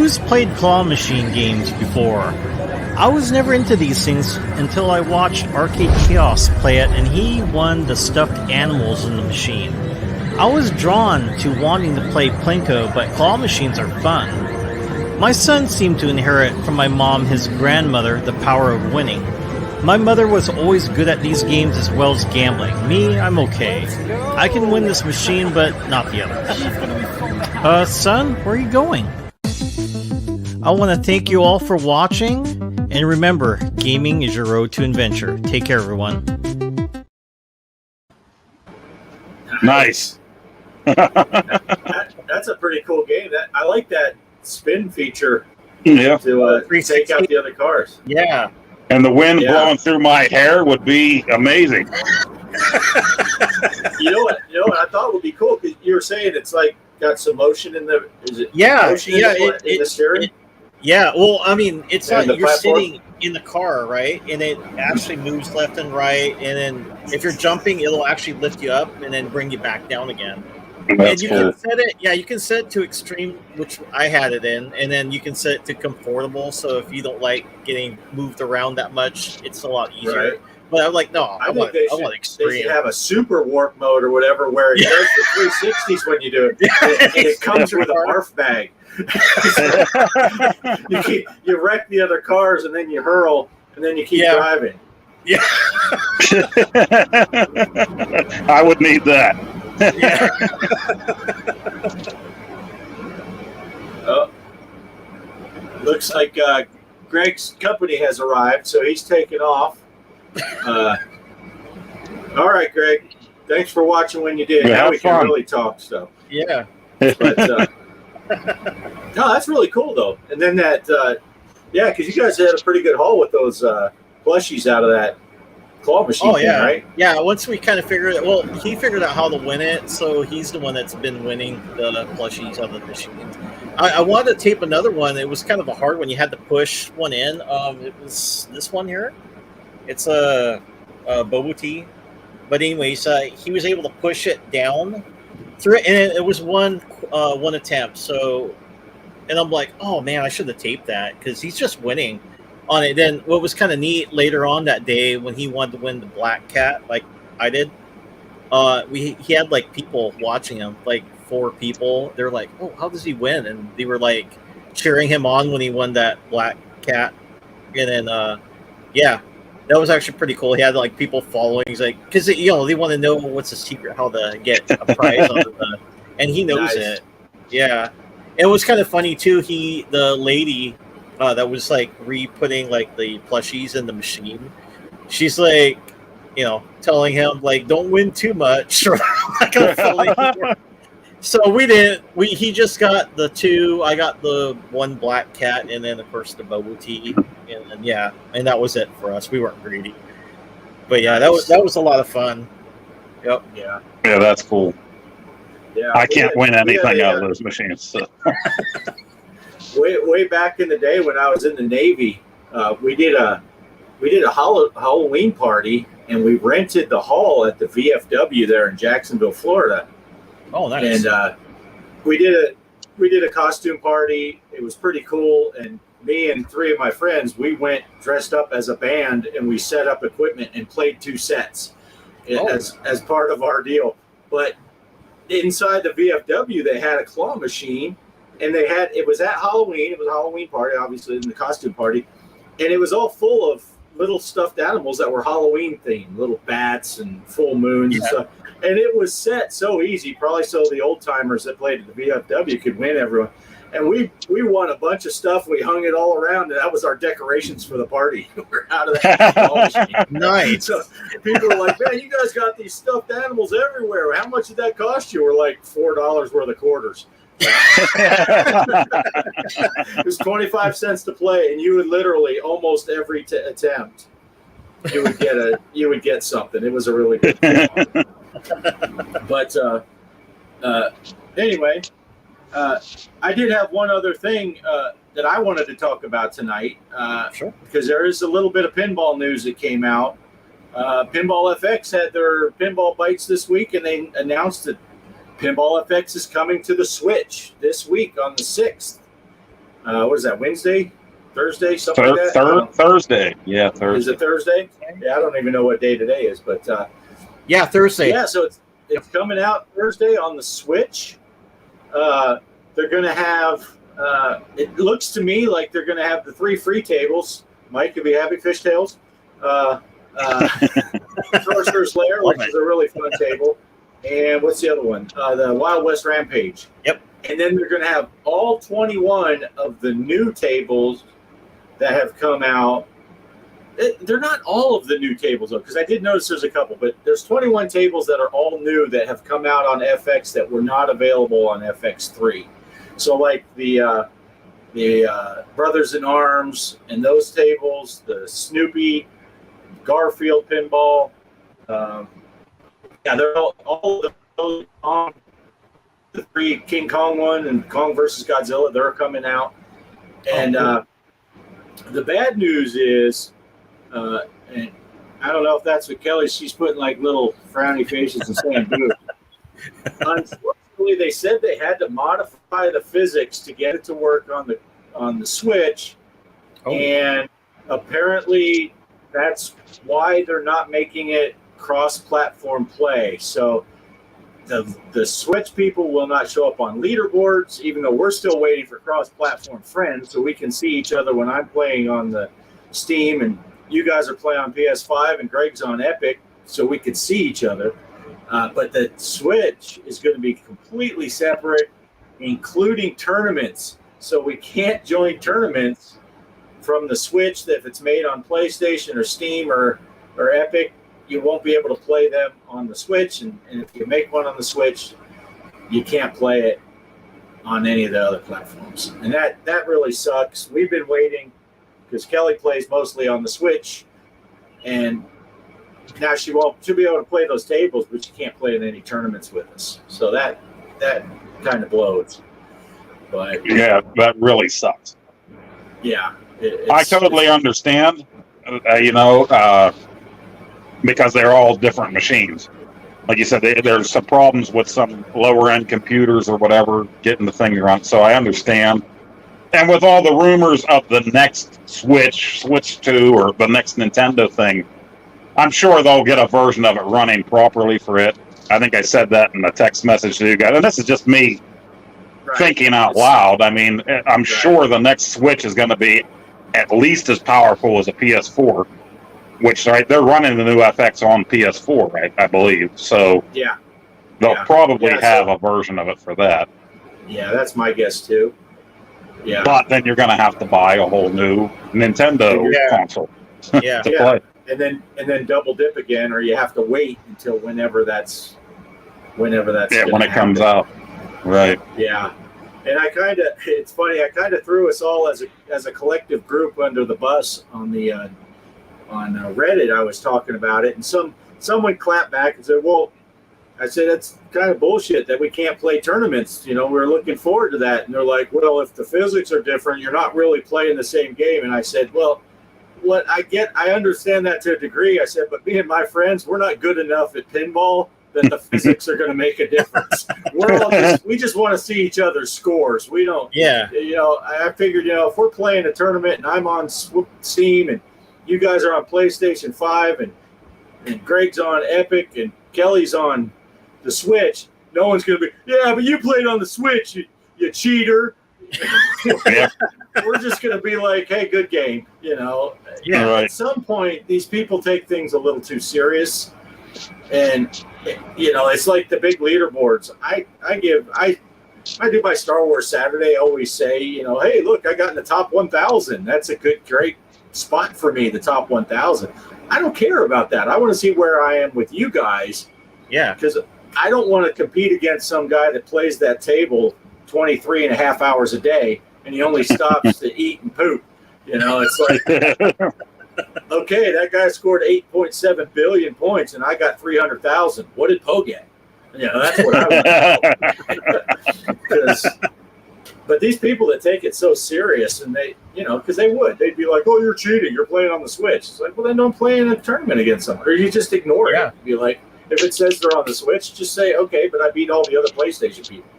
Who's played claw machine games before? I was never into these things until I watched Arcade Chaos play it, and he won the stuffed animals in the machine. I was drawn to wanting to play Plinko, but claw machines are fun. My son seemed to inherit from my mom, his grandmother, the power of winning. My mother was always good at these games as well as gambling. Me, I'm okay. I can win this machine, but not the others. Son, where are you going? I want to thank you all for watching, and remember, gaming is your road to adventure. Take care, everyone. Nice. That's a pretty cool game. I like that spin feature Yeah. to take out the other cars. Yeah. And the wind blowing through my hair would be amazing. You know what I thought would be cool, because you were saying it's like got some motion in the. Is it? Yeah, motion yeah. in the steering. Yeah. Well, I mean, it's And not the you're platform? sitting in the car, right? And it actually moves left and right, and then if you're jumping, it'll actually lift you up and then bring you back down again. That's and you cool. can set it. Yeah, you can set it to extreme, which I had it in, and then you can set it to comfortable. So if you don't like getting moved around that much, it's a lot easier. Right. But I'm like, no, I think want they should extreme. have a super warp mode or whatever where it does the 360s when you do it. And it comes with a barf bag. you wreck the other cars and then you hurl and then you keep driving. Yeah. I would need that. Looks like Greg's company has arrived, so he's taking off. All right, Greg. Thanks for watching when you did. Yeah, now we can fun. really talk stuff. Yeah. But no, that's really cool though. And then that, because you guys had a pretty good haul with those plushies out of that claw machine. Oh yeah, right? Yeah. Once we kind of figured it, well, he figured out how to win it, so he's the one that's been winning the plushies out of the machines. I wanted to tape another one. It was kind of a hard one. You had to push one in. It was this one here. It's a Bobuti. But anyways, he was able to push it down through it, and it was one attempt. So, and I'm like, oh man, I should have taped that because he's just winning on it. Then what was kind of neat later on that day when he wanted to win the Black Cat, like I did, he had like people watching him, like 4 people. They're like, oh, how does he win? And they were like cheering him on when he won that Black Cat. And then, that was actually pretty cool. He had like people following. He's like, because they want to know what's the secret, how to get a prize on the, and he knows it. Yeah, it was kind of funny too. The lady that was like re-putting like the plushies in the machine. She's like, telling him like, don't win too much. Or I'm not gonna fill anymore. So we didn't. He just got the 2. I got the 1 Black Cat, and then of course the Bobuti, and that was it for us. We weren't greedy, but yeah, that was a lot of fun. Yep. Yeah. Yeah, that's cool. Yeah. I can't win anything out of those machines. So. Way back in the day when I was in the Navy, we did a Halloween party, and we rented the hall at the VFW there in Jacksonville, Florida. Oh, nice. And we did a costume party. It was pretty cool. And me and 3 of my friends, we went dressed up as a band, and we set up equipment and played 2 sets as part of our deal. But inside the VFW, they had a claw machine, and it was at Halloween. It was a Halloween party, obviously, in the costume party, and it was all full of little stuffed animals that were Halloween themed, little bats and full moons and stuff. And it was set so easy, probably so the old timers that played at the VFW could win everyone. And we won a bunch of stuff. We hung it all around, and that was our decorations for the party. We're out of that claw machine. Nice. So people were like, man, you guys got these stuffed animals everywhere. How much did that cost you? We're like $4 worth of quarters. It was 25 cents to play, and you would literally almost every attempt you would get something. It was a really good game. But anyway, I did have one other thing that I wanted to talk about tonight. Sure. Because there is a little bit of pinball news that came out. Pinball FX had their pinball bites this week, and they announced that Pinball FX is coming to the Switch this week on the 6th. what is that, Wednesday, Thursday, something like that? Thursday. Yeah, Thursday. Is it Thursday? Yeah, I don't even know what day today is, but Yeah, Thursday. yeah, so it's coming out Thursday on the Switch. They're going to have, it looks to me like they're going to have the 3 free tables. Mike, you'll be happy, Fishtails. Sorcerer's Lair, which is a really fun table. And what's the other one? The Wild West Rampage. Yep. And then they're going to have all 21 of the new tables that have come out. They're not all of the new tables, though, because I did notice there's a couple, but there's 21 tables that are all new that have come out on FX that were not available on FX3. So, like the Brothers in Arms and those tables, the Snoopy, Garfield pinball. Yeah, they're all of those on the 3 King Kong one and Kong versus Godzilla. They're coming out. And the bad news is, and I don't know if that's what Kelly, she's putting like little frowny faces and saying boo. Unfortunately, they said they had to modify the physics to get it to work on the Switch. And apparently that's why they're not making it cross-platform play. So the Switch people will not show up on leaderboards, even though we're still waiting for cross-platform friends so we can see each other when I'm playing on the Steam and you guys are playing on PS5 and Greg's on Epic, so we could see each other. But the Switch is going to be completely separate, including tournaments. So we can't join tournaments from the Switch that if it's made on PlayStation or Steam or Epic, you won't be able to play them on the Switch. And if you make one on the Switch, you can't play it on any of the other platforms. And that really sucks. We've been waiting because Kelly plays mostly on the Switch, and now she'll be able to play those tables, but she can't play in any tournaments with us. So that kind of blows. But yeah, that really sucks. Yeah, I totally understand. Because they're all different machines. Like you said, there's some problems with some lower end computers or whatever getting the thing run. So I understand. And with all the rumors of the next Switch 2, or the next Nintendo thing, I'm sure they'll get a version of it running properly for it. I think I said that in the text message to you guys. And this is just me thinking out loud. I mean, I'm sure the next Switch is going to be at least as powerful as a PS4, which, they're running the new FX on PS4, right? I believe. So they'll probably have a version of it for that. Yeah, that's my guess too. Yeah. But then you're going to have to buy a whole new Nintendo console to play. And then double dip again, or you have to wait until whenever that's when it comes out. Right. Yeah. And it's funny, I kind of threw us all as a collective group under the bus on the on Reddit. I was talking about it, and someone clapped back and said, well, I said, that's kind of bullshit that we can't play tournaments. We're looking forward to that. And they're like, well, if the physics are different, you're not really playing the same game. And I said, well, I understand that to a degree. I said, but me and my friends, we're not good enough at pinball that the physics are going to make a difference. We just want to see each other's scores. We don't, I figured, if we're playing a tournament and I'm on Steam and you guys are on PlayStation 5 and Greg's on Epic and Kelly's on the Switch, no one's going to be, yeah, but you played on the Switch, you cheater. We're just going to be like, hey, good game, At some point, these people take things a little too serious. And, it's like the big leaderboards. I do my Star Wars Saturday, I always say, hey, look, I got in the top 1,000. That's a great spot for me, the top 1,000. I don't care about that. I want to see where I am with you guys. Yeah. Because I don't want to compete against some guy that plays that table 23 and a half hours a day and he only stops to eat and poop. It's like, okay, that guy scored 8.7 billion points and I got 300,000. What did Poe get? That's what I want to know. But these people that take it so serious, and they, because they'd be like, oh, you're cheating. You're playing on the Switch. It's like, well, then don't play in a tournament against someone. Or you just ignore it. Be like, if it says they're on the Switch, just say, okay, but I beat all the other PlayStation people.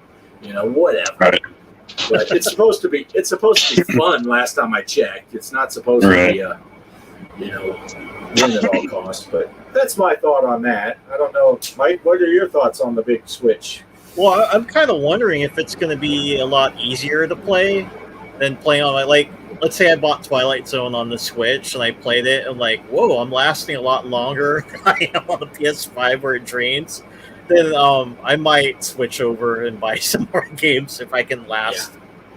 Whatever. Right. But it's supposed to be fun. Last time I checked, it's not supposed to be win at all costs. But that's my thought on that. I don't know, Mike. What are your thoughts on the big Switch? Well, I'm kind of wondering if it's going to be a lot easier to play than playing on like. Let's say I bought Twilight Zone on the Switch and I played it. And like, whoa, I'm lasting a lot longer than I am on the PS5 where it drains. Then I might switch over and buy some more games if I can last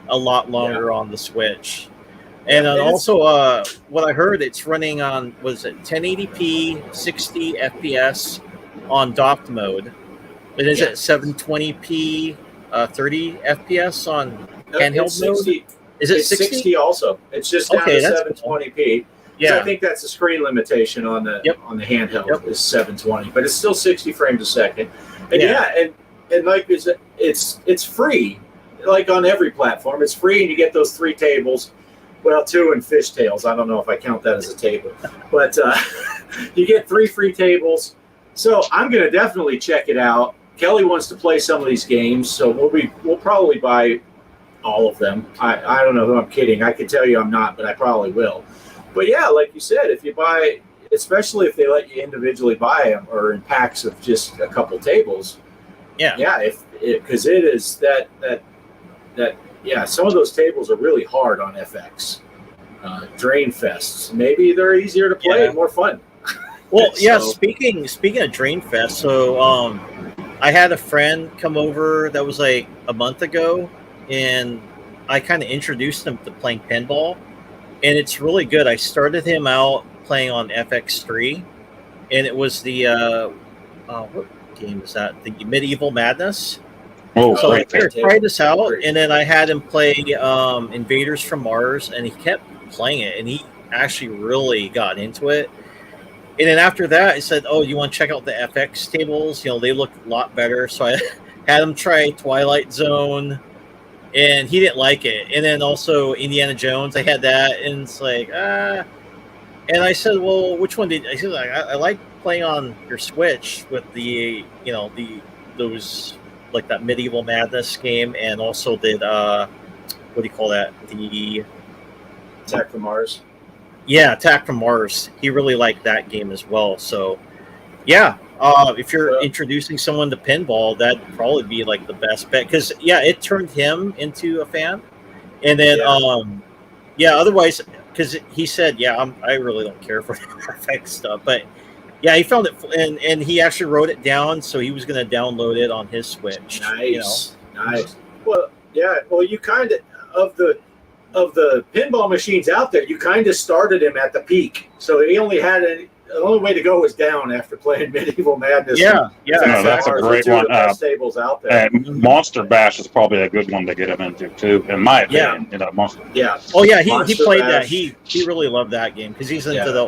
a lot longer on the Switch. And also, what I heard, it's running on, was it 1080p, 60 FPS on docked mode. It is at 720p, 30 FPS on handheld mode. Is it 60 also? It's just down to 720p. Yeah, I think that's the screen limitation on the handheld is 720, but it's still 60 frames a second. And and like it's free, like on every platform. It's free, and you get those 3 tables. Well, 2 and fishtails. I don't know if I count that as a table, but you get 3 free tables. So I'm going to definitely check it out. Kelly wants to play some of these games, so we'll probably buy all of them. I don't know who I'm kidding. I can tell you I'm not, but I probably will. But yeah, like you said, if you buy, especially if they let you individually buy them or in packs of just a couple tables. Because it is that some of those tables are really hard on FX. Drain fests. Maybe they're easier to play and more fun. Well, speaking of Drain Fest, so I had a friend come over that was like a month ago, and I kind of introduced him to playing pinball, and it's really good. I started him out playing on FX3, and it was the what game is that? The Medieval Madness. So I tried this out, and then I had him play Invaders from Mars, and he kept playing it, and he actually really got into it. And then after that, I said, "Oh, you want to check out the FX tables? You know, they look a lot better." So I had him try Twilight Zone, and he didn't like it. And then also Indiana Jones, I had that, and it's like, And I said, "Well, which one did?" I said, "I like playing on your Switch with the, those like that Medieval Madness game, and also did what do you call that? The Attack from Mars." Yeah, Attack from Mars. He really liked that game as well. So, if you're introducing someone to pinball, that'd probably be like the best bet because it turned him into a fan. And then otherwise, because he said, I really don't care for FX stuff, but he found it, and he actually wrote it down, so he was going to download it on his Switch. Nice. Well, you kind of the pinball machines out there, you kind of started him at the peak, so he only had the only way to go was down after playing Medieval Madness. That's a great one. The best tables out there. Monster Bash is probably a good one to get him into too, in my opinion. Monster. Yeah. Oh yeah, he played Bash. that. He really loved that game because he's into the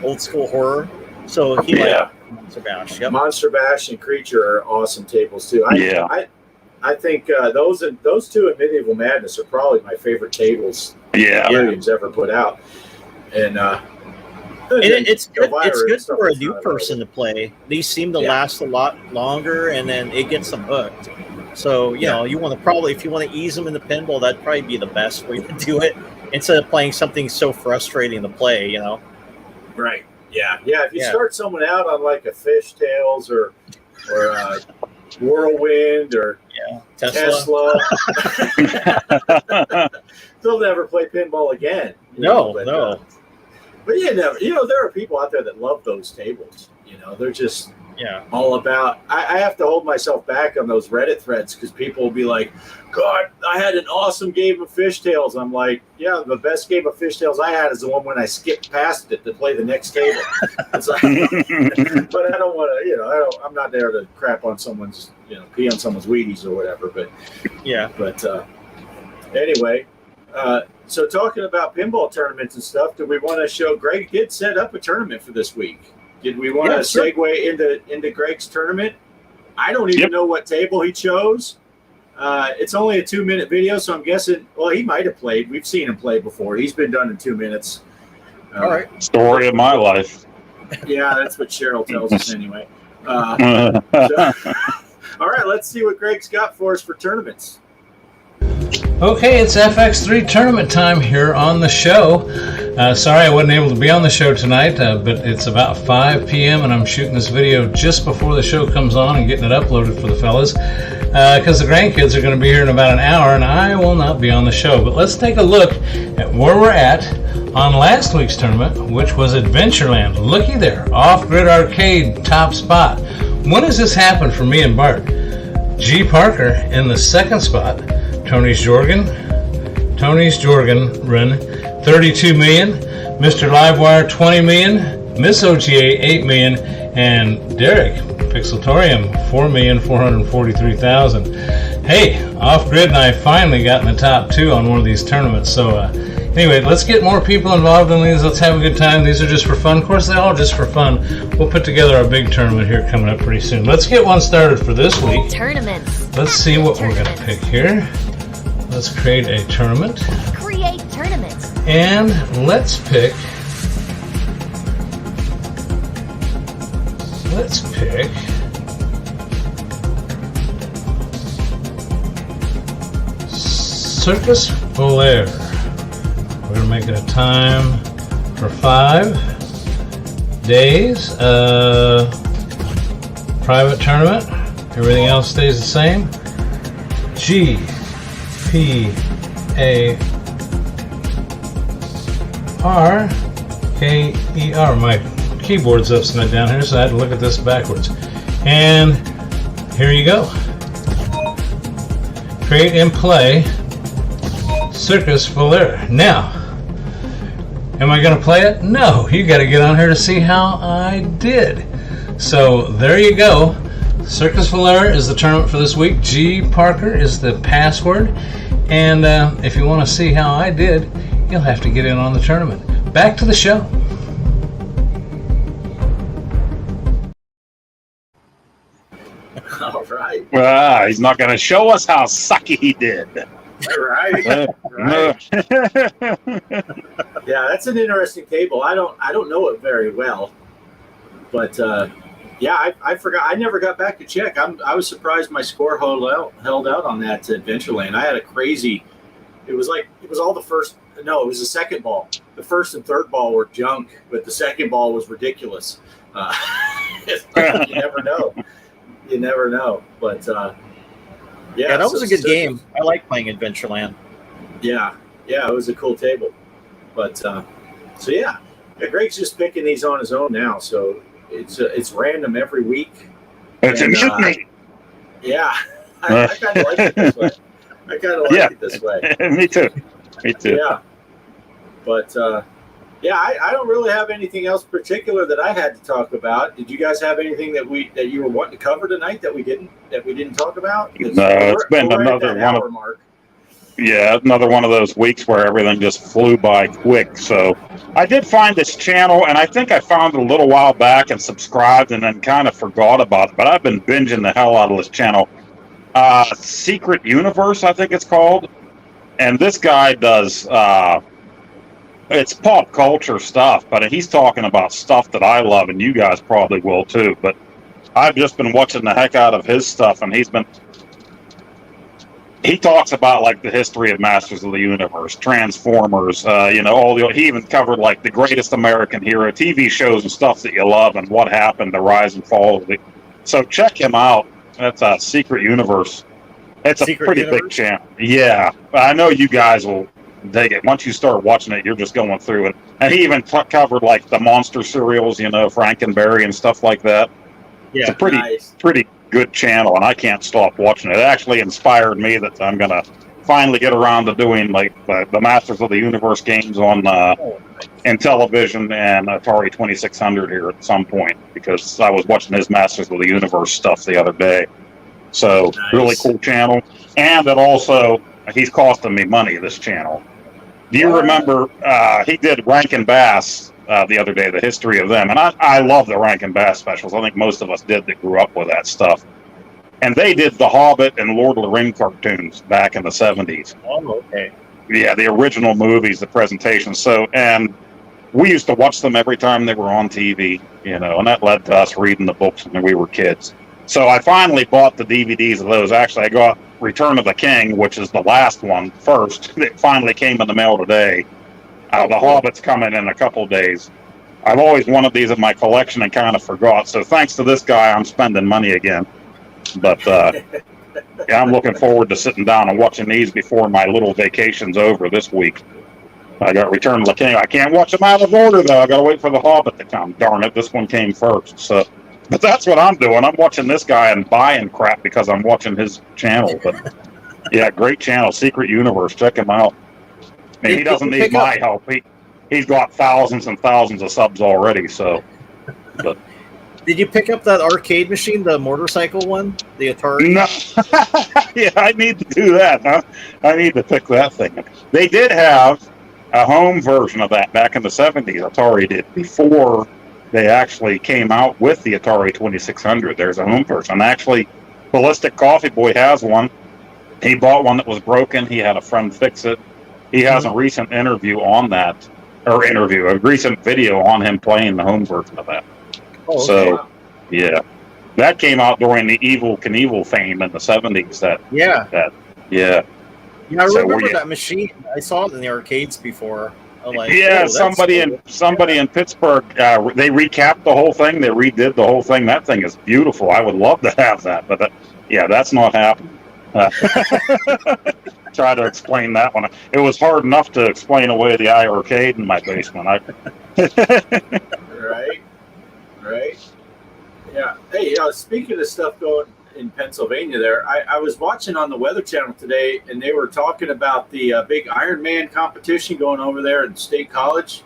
old school horror. So he liked Monster Bash. Yep. Monster Bash and Creature are awesome tables too. I think those two in Medieval Madness are probably my favorite tables Williams ever put out. And it's good. It's good for a new person to play. These seem to last a lot longer, and then it gets them hooked. So you want to probably, if you want to ease them into pinball, that'd probably be the best way to do it instead of playing something so frustrating to play. Right. Yeah. If you start someone out on like a Fishtails or Whirlwind or Tesla. They'll never play pinball again. No. But there are people out there that love those tables. They're just all about. I have to hold myself back on those Reddit threads because people will be like, "God, I had an awesome game of Fishtails." I'm like, the best game of Fishtails I had is the one when I skipped past it to play the next table. It's like, but I don't want to. I'm not there to crap on someone's, pee on someone's Wheaties or whatever. But anyway. So talking about pinball tournaments and stuff, do we want to show Greg did set up a tournament for this week? Did we want to segue into Greg's tournament? I don't even know what table he chose. It's only a 2-minute video, so I'm guessing, he might have played. We've seen him play before. He's been done in 2 minutes. All right. Story of my life. Yeah, that's what Cheryl tells us anyway. All right, let's see what Greg's got for us for tournaments. Okay, it's FX3 tournament time here on the show. Sorry I wasn't able to be on the show tonight, but it's about 5 p.m. and I'm shooting this video just before the show comes on and getting it uploaded for the fellas, because the grandkids are going to be here in about an hour and I will not be on the show. But let's take a look at where we're at on last week's tournament, which was Adventureland. Looky there, Off-Grid Arcade, top spot. When does this happen for me and Bart? G. Parker in the second spot. Tony's Jorgen, run 32 million. Mr. Livewire 20 million. Miss OGA 8 million. And Derek Pixelatorium 4,443,000. Hey, Off-Grid and I finally got in the top 2 on one of these tournaments. So anyway, let's get more people involved in these. Let's have a good time. These are just for fun. Of course, they're all just for fun. We'll put together our big tournament here coming up pretty soon. Let's get one started for this week. Tournaments. Let's see what we're going to pick here. Let's create a tournament. Create tournaments. And let's pick Circus Volaire. We're going to make it a time for 5 days. Private tournament. Everything else stays the same. GPARKER. My keyboard's upside down here, so I had to look at this backwards. And here you go. Create and play Circus Volaire. Now, am I going to play it? No, you got to get on here to see how I did. So there you go. Circus Volaire is the tournament for this week. G. Parker is the password. And if you want to see how I did, you'll have to get in on the tournament. Back to the show. All right. Well, he's not going to show us how sucky he did. Right. Yeah, that's an interesting table. I don't know it very well, but yeah, I forgot. I never got back to check. I was surprised my score held out on that Adventureland. I had a crazy. It was all the first. No, it was the second ball. The first and third ball were junk, but the second ball was ridiculous. You never know. You never know. But Yeah, that was a good game. I like playing Adventureland. Yeah, it was a cool table. But so yeah, Greg's just picking these on his own now. So it's random every week. It's a mutiny. Yeah, I kind of like it this way. It this way. Me too. Yeah, but yeah, I don't really have anything else particular that I had to talk about. Did you guys have anything that you were wanting to cover tonight that we didn't talk about? No, it's been another one of mark. Yeah, another one of those weeks where everything just flew by quick. So I did find this channel, and I think I found it a little while back and subscribed and then kind of forgot about it. But I've been binging the hell out of this channel. Secret Universe, I think it's called. And this guy does, it's pop culture stuff, but he's talking about stuff that I love, and you guys probably will too. But I've just been watching the heck out of his stuff, and he talks about like the history of Masters of the Universe, Transformers, he even covered like the Greatest American Hero TV shows and stuff that you love and what happened, the rise and fall of it. So check him out. That's a Secret Universe. It's a pretty big channel. Yeah, I know you guys will dig it. Once you start watching it, you're just going through it. And he even covered like the monster cereals, Frankenberry and stuff like that. Yeah, it's a pretty good channel, and I can't stop watching it. It actually inspired me that I'm gonna finally get around to doing like the Masters of the Universe games on in television and Atari 2600 here at some point, because I was watching his Masters of the Universe stuff the other day. So really cool channel, and it also he's costing me money, this channel. Do you remember he did Rankin Bass the other day, the history of them, and I love the Rankin Bass specials. I think most of us did that grew up with that stuff. And they did the Hobbit and Lord of the Rings cartoons back in the 70s. Oh, okay. Yeah, the original movies, the presentations. So, and we used to watch them every time they were on TV, and that led to us reading the books when we were kids. So I finally bought the DVDs of those. Actually, I got Return of the King, which is the last one first. It finally came in the mail today. The Hobbit's coming in a couple days. I've always wanted these in my collection and kind of forgot. So thanks to this guy, I'm spending money again. But yeah, I'm looking forward to sitting down and watching these before my little vacation's over this week. I got Return of the King. I can't watch them out of order, though. I got to wait for The Hobbit to come. Darn it, this one came first. So, but that's what I'm doing. I'm watching this guy and buying crap because I'm watching his channel. But yeah, great channel, Secret Universe. Check him out. I mean, he doesn't need my help. He's got thousands and thousands of subs already. So, but Did you pick up that arcade machine, the motorcycle one, the Atari? no, yeah, I need to do that. Huh? I need to pick that thing up. They did have a home version of that back in the 70s. Atari did, before they actually came out with the Atari 2600. There's a home version. Actually, Ballistic Coffee Boy has one. He bought one that was broken. He had a friend fix it. He has a recent interview on that, a recent video on him playing the home version of that. Oh, okay. So, yeah, that came out during the Evel Knievel fame in the 70s. Yeah, I So remember that machine. I saw it in the arcades before. I'm like, yeah, oh, that's somebody cool. in Pittsburgh, they recapped the whole thing. They redid the whole thing. That thing is beautiful. I would love to have that, but yeah, that's not happening. Try to explain that one. It was hard enough to explain away the iArcade in my basement. Right. Yeah. Hey, speaking of stuff going in Pennsylvania there, I was watching on the Weather Channel today, and they were talking about the big Ironman competition going over there at State College.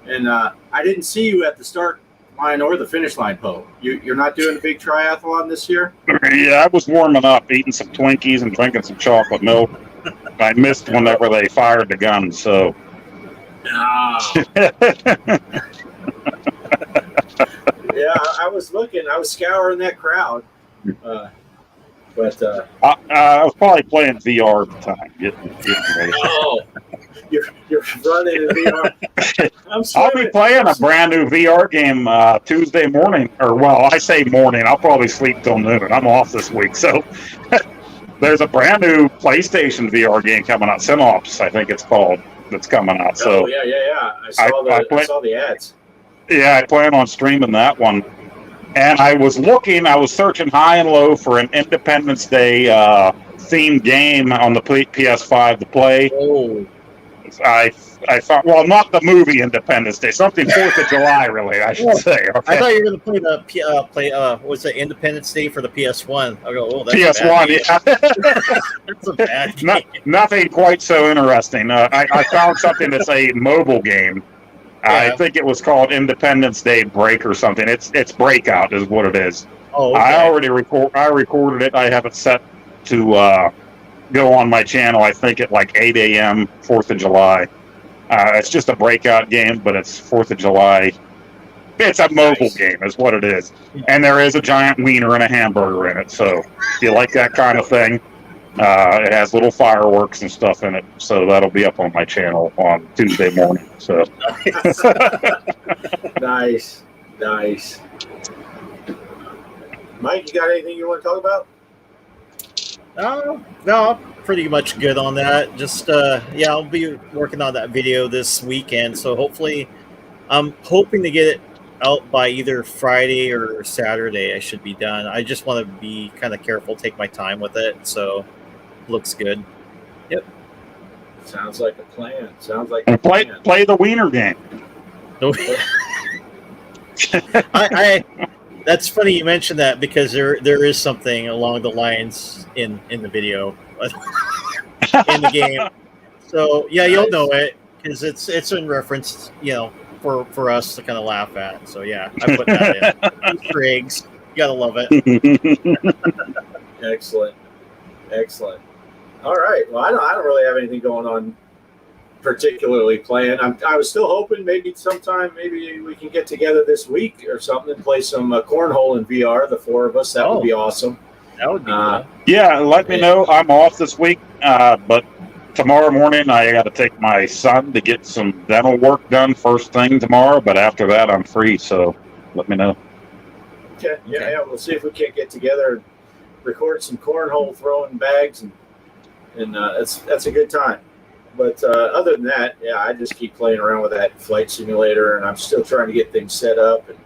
And I didn't see you at the start line or the finish line, Poe. You're not doing a big triathlon this year? Yeah, I was warming up, eating some Twinkies and drinking some chocolate milk. I missed whenever they fired the gun, so. No. Yeah, I was looking. I was scouring that crowd. I was probably playing VR at the time. Getting ready. Oh, you're running in VR. I'll be playing a brand new VR game Tuesday morning. Or, well, I say morning. I'll probably sleep till noon. I'm off this week. So there's a brand new PlayStation VR game coming out. Synops, I think it's called, that's coming out. So, oh, yeah. I saw the ads. Yeah, I plan on streaming that one. And I was searching high and low for an Independence Day themed game on the PS5 to play. Oh. I thought, well, not the movie Independence Day, something 4th of July related, I should say. Okay. I thought you were going to play what's the Independence Day for the PS1? I go, oh, that's PS1, yeah. That's a bad game. Nothing quite so interesting. I found something that's a mobile game. Yeah. I think it was called Independence Day Break or something. It's Breakout is what it is. Oh, okay. I recorded it. I have it set to go on my channel, I think at like 8 a.m. 4th of July. It's just a breakout game, but it's 4th of July. It's a mobile game is what it is. Yeah. And there is a giant wiener and a hamburger in it. So if you like that kind of thing, it has little fireworks and stuff in it. So that'll be up on my channel on Tuesday morning. So Nice. Mike, you got anything you want to talk about? No, pretty much good on that. Just yeah, I'll be working on that video this weekend. So hopefully, I'm hoping to get it out by either Friday or Saturday. I should be done. I just want to be kind of careful, take my time with it. So looks good. Yep. Sounds like a plan. and play the wiener game. I that's funny you mentioned that because there is something along the lines in the video in the game. So yeah, you'll know it because it's in reference, for us to kind of laugh at. So yeah, I put that in. Easter eggs, you gotta love it. Excellent. All right. Well, I don't really have anything going on particularly planned. I was still hoping maybe we can get together this week or something and play some cornhole in VR, the four of us. That would be awesome. That would be cool. Yeah, let me know. I'm off this week, but tomorrow morning I got to take my son to get some dental work done first thing tomorrow. But after that, I'm free. So let me know. Okay. Yeah. We'll see if we can't get together and record some cornhole throwing bags and and that's a good time. But other than that, yeah, I just keep playing around with that flight simulator, and I'm still trying to get things set up. And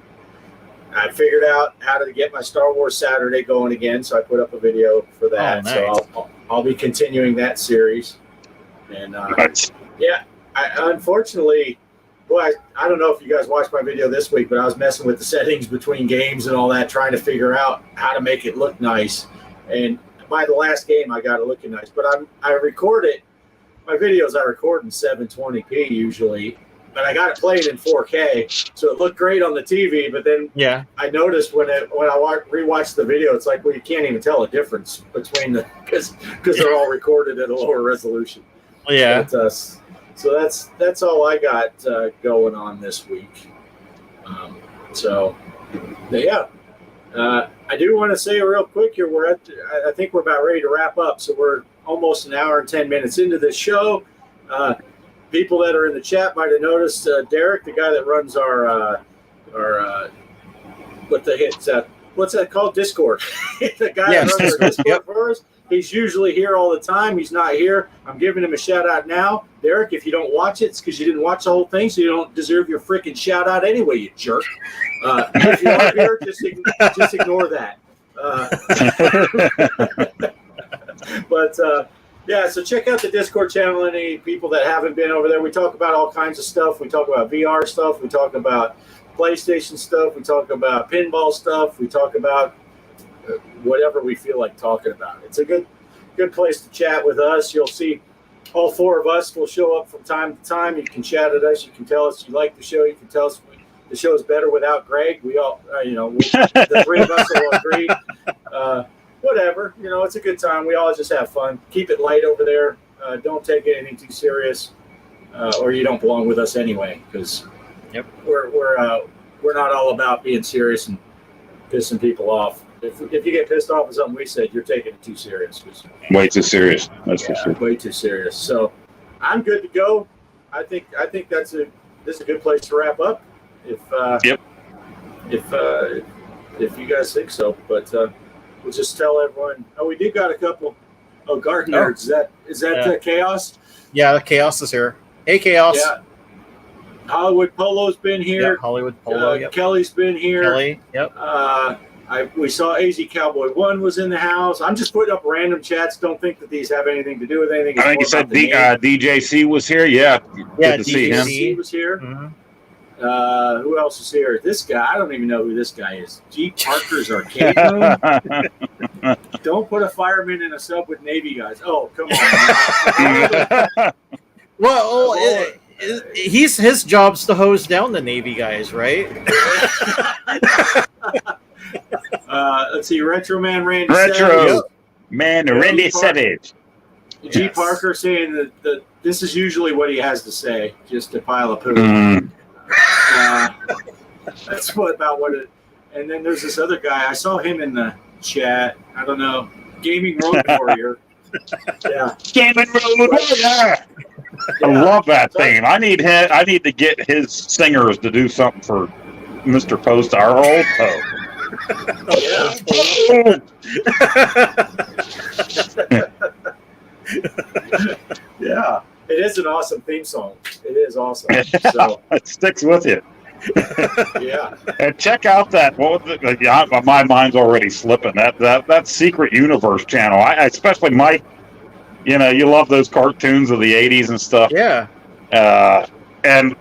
I figured out how to get my Star Wars Saturday going again, so I put up a video for that. Oh, nice. So I'll be continuing that series. And Nice. yeah, unfortunately, boy, I don't know if you guys watched my video this week, but I was messing with the settings between games and all that, trying to figure out how to make it look nice. And by the last game, I got it looking nice. But I record it. My videos I record in 720p usually, but I got it playing in 4K, so it looked great on the TV. But then Yeah. I noticed when I rewatched the video, it's like, well, you can't even tell a difference between the because they're all recorded at a lower resolution. Yeah. But, so that's all I got going on this week. But yeah. I do want to say real quick here, I think we're about ready to wrap up. So we're almost an hour and 10 minutes into this show. People that are in the chat might have noticed Derek, the guy that runs our what's that called? Discord. The guy Yes, that runs our Discord Yep. for us. He's usually here all the time. He's not here. I'm giving him a shout out now. Derek, if you don't watch it, it's because you didn't watch the whole thing, so you don't deserve your freaking shout out anyway, you jerk. If you are here, just ignore that. But yeah, so check out the Discord channel. Any people that haven't been over there, we talk about all kinds of stuff. We talk about VR stuff. We talk about PlayStation stuff. We talk about pinball stuff. We talk about whatever we feel like talking about. It's a good place to chat with us. You'll see all four of us will show up from time to time. You can chat at us. You can tell us you like the show. You can tell us the show is better without Greg. We all, the three of us will agree. Whatever, it's a good time. We all just have fun. Keep it light over there. Don't take anything too serious, or you don't belong with us anyway. Because we're not all about being serious and pissing people off. If you get pissed off at something we said, you're taking it too serious. Way too serious. That's for sure. Way too serious. So I'm good to go. I think this is a good place to wrap up. If you guys think so, but we'll just tell everyone. Oh, we did got a couple. Oh, Garden Nerds. Is that Chaos? Yeah, Chaos is here. Hey, Chaos. Yeah. Hollywood Polo's been here. Yeah, Hollywood Polo. Yep. Kelly's been here. Kelly. Yep. We saw AZ Cowboy 1 was in the house. I'm just putting up random chats. Don't think that these have anything to do with anything. I think you said DJC was here. Yeah. Yeah, Good to see him. DJC was here. Mm-hmm. Who else is here? This guy, I don't even know who this guy is. G. Parker's Arcade Room. Don't put a fireman in a sub with Navy guys. Oh, come on. Well, his job's to hose down the Navy guys, right? Let's see. Retro Man Randy Retro Savage. Man Randy Savage. G. Parker saying that this is usually what he has to say, just a pile of poo. That's about what it. And then there's this other guy. I saw him in the chat. I don't know. Gaming Road Warrior. Yeah. Gaming Road Warrior. I love that theme. I need to get his singers to do something for Mr. Post, our old Poe. Yeah, it is an awesome theme song. It is awesome. So it sticks with you. yeah, And check out that. What was it? Yeah, my mind's already slipping. That Secret Universe channel. I especially Mike. You love those cartoons of the '80s and stuff. Yeah. And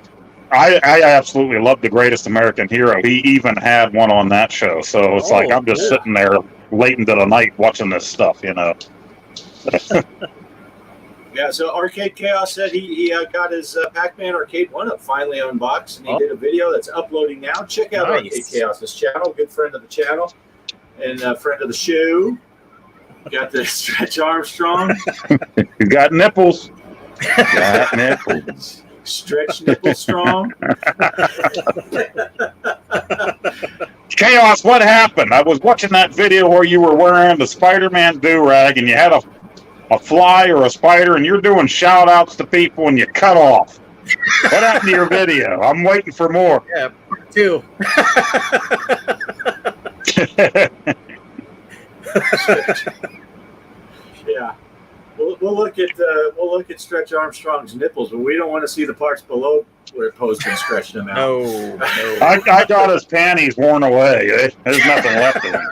I absolutely love The Greatest American Hero. He even had one on that show. So it's like I'm just sitting there late into the night watching this stuff. Yeah, so Arcade Chaos said he got his Pac-Man Arcade 1 up finally unboxed, and he did a video that's uploading now. Check out Arcade Chaos's channel, good friend of the channel, and friend of the show. Got the Stretch Armstrong. He's got nipples. Got nipples. Stretch Nipple Strong. Chaos, what happened? I was watching that video where you were wearing the Spider-Man do-rag and you had a fly or a spider and you're doing shout-outs to people and you cut off. What happened to your video? I'm waiting for more. Yeah, part 2. Yeah. Well, we'll look at Stretch Armstrong's nipples, but we don't want to see the parts below where Poe's been stretching them out. No, no. I got his panties worn away. There's nothing left of them.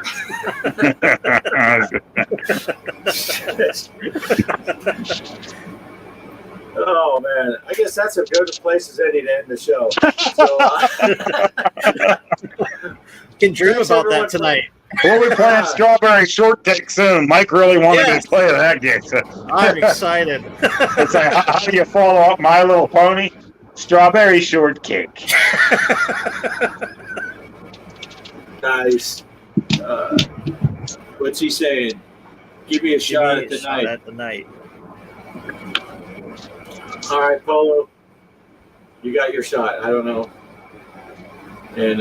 Oh man, I guess that's a good place as any to end the show. So, Can dream Thanks, about everyone, that tonight. We'll be playing Strawberry Shortcake soon. Mike really wanted Yes. to play that game. So I'm excited. it's like, how do you follow up My Little Pony? Strawberry Shortcake. nice. What's he saying? Give me a shot at the Shot night. at the night. All right, Polo, you got your shot. I don't know. And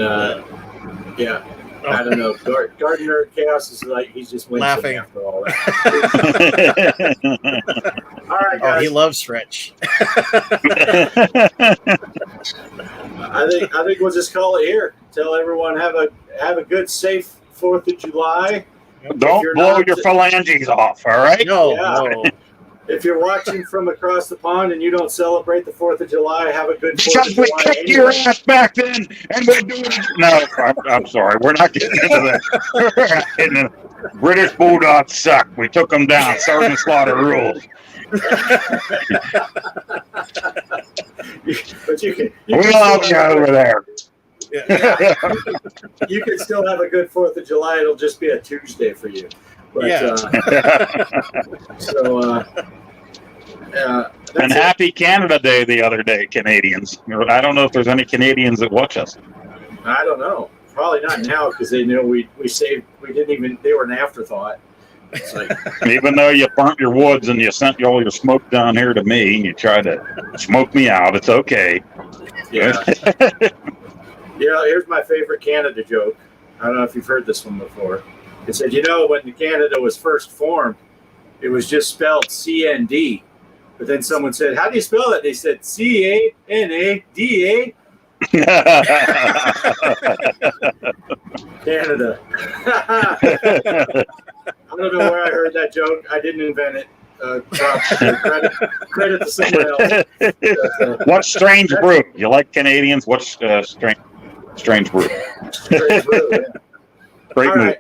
yeah, I don't know. Gardner Chaos is like he's just wincing Laughing. after all that. All right, Oh, guys. he loves Stretch. I think we'll just call it here. Tell everyone have a good, safe 4th of July. Don't you're blow not- your phalanges off, all right? No, Yeah. no. If you're watching from across the pond and you don't celebrate the 4th of July, have a good 4th Because of we July. kicked your ass back then, and we're doing it. No, I'm sorry. We're not getting into that. We're not getting into- British Bulldogs suck. We took them down. Sergeant Slaughter rules. But you can We love you over there. you can still have a good 4th of July. It'll just be a Tuesday for you. But, Yeah. And happy Canada Day the other day, Canadians. I don't know if there's any Canadians that watch us. I don't know. Probably not now because they know we saved. We didn't even. They were an afterthought. It's like, Even though you burnt your woods and you sent all your smoke down here to me, and you tried to smoke me out, it's okay. yeah. Here's my favorite Canada joke. I don't know if you've heard this one before. It said, when Canada was first formed, it was just spelled CND. But then someone said, "How do you spell it?" They said CANADA. Canada. I don't know where I heard that joke. I didn't invent it. Credit to someone else. But, What's Strange Brew? You like Canadians? What's Strange Brew? Strange Brew, yeah. Great All move. right.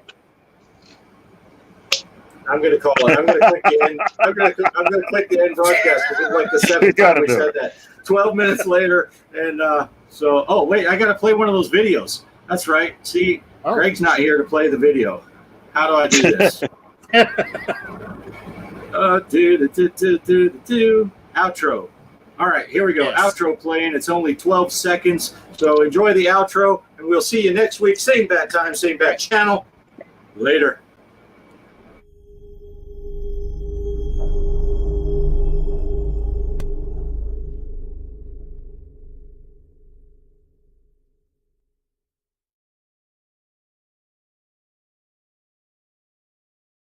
I'm going to call it. I'm going to click the end. I'm going to click the end broadcast because it's like the You 7th gotta time we do said that. 12 minutes later, and so. Oh wait, I got to play one of those videos. That's right. See, Oh. Greg's not here to play the video. How do I do this? Outro. All right, here we go. Yes. Outro playing. It's only 12 seconds. So enjoy the outro, and we'll see you next week. Same bat time, same bat channel. Later.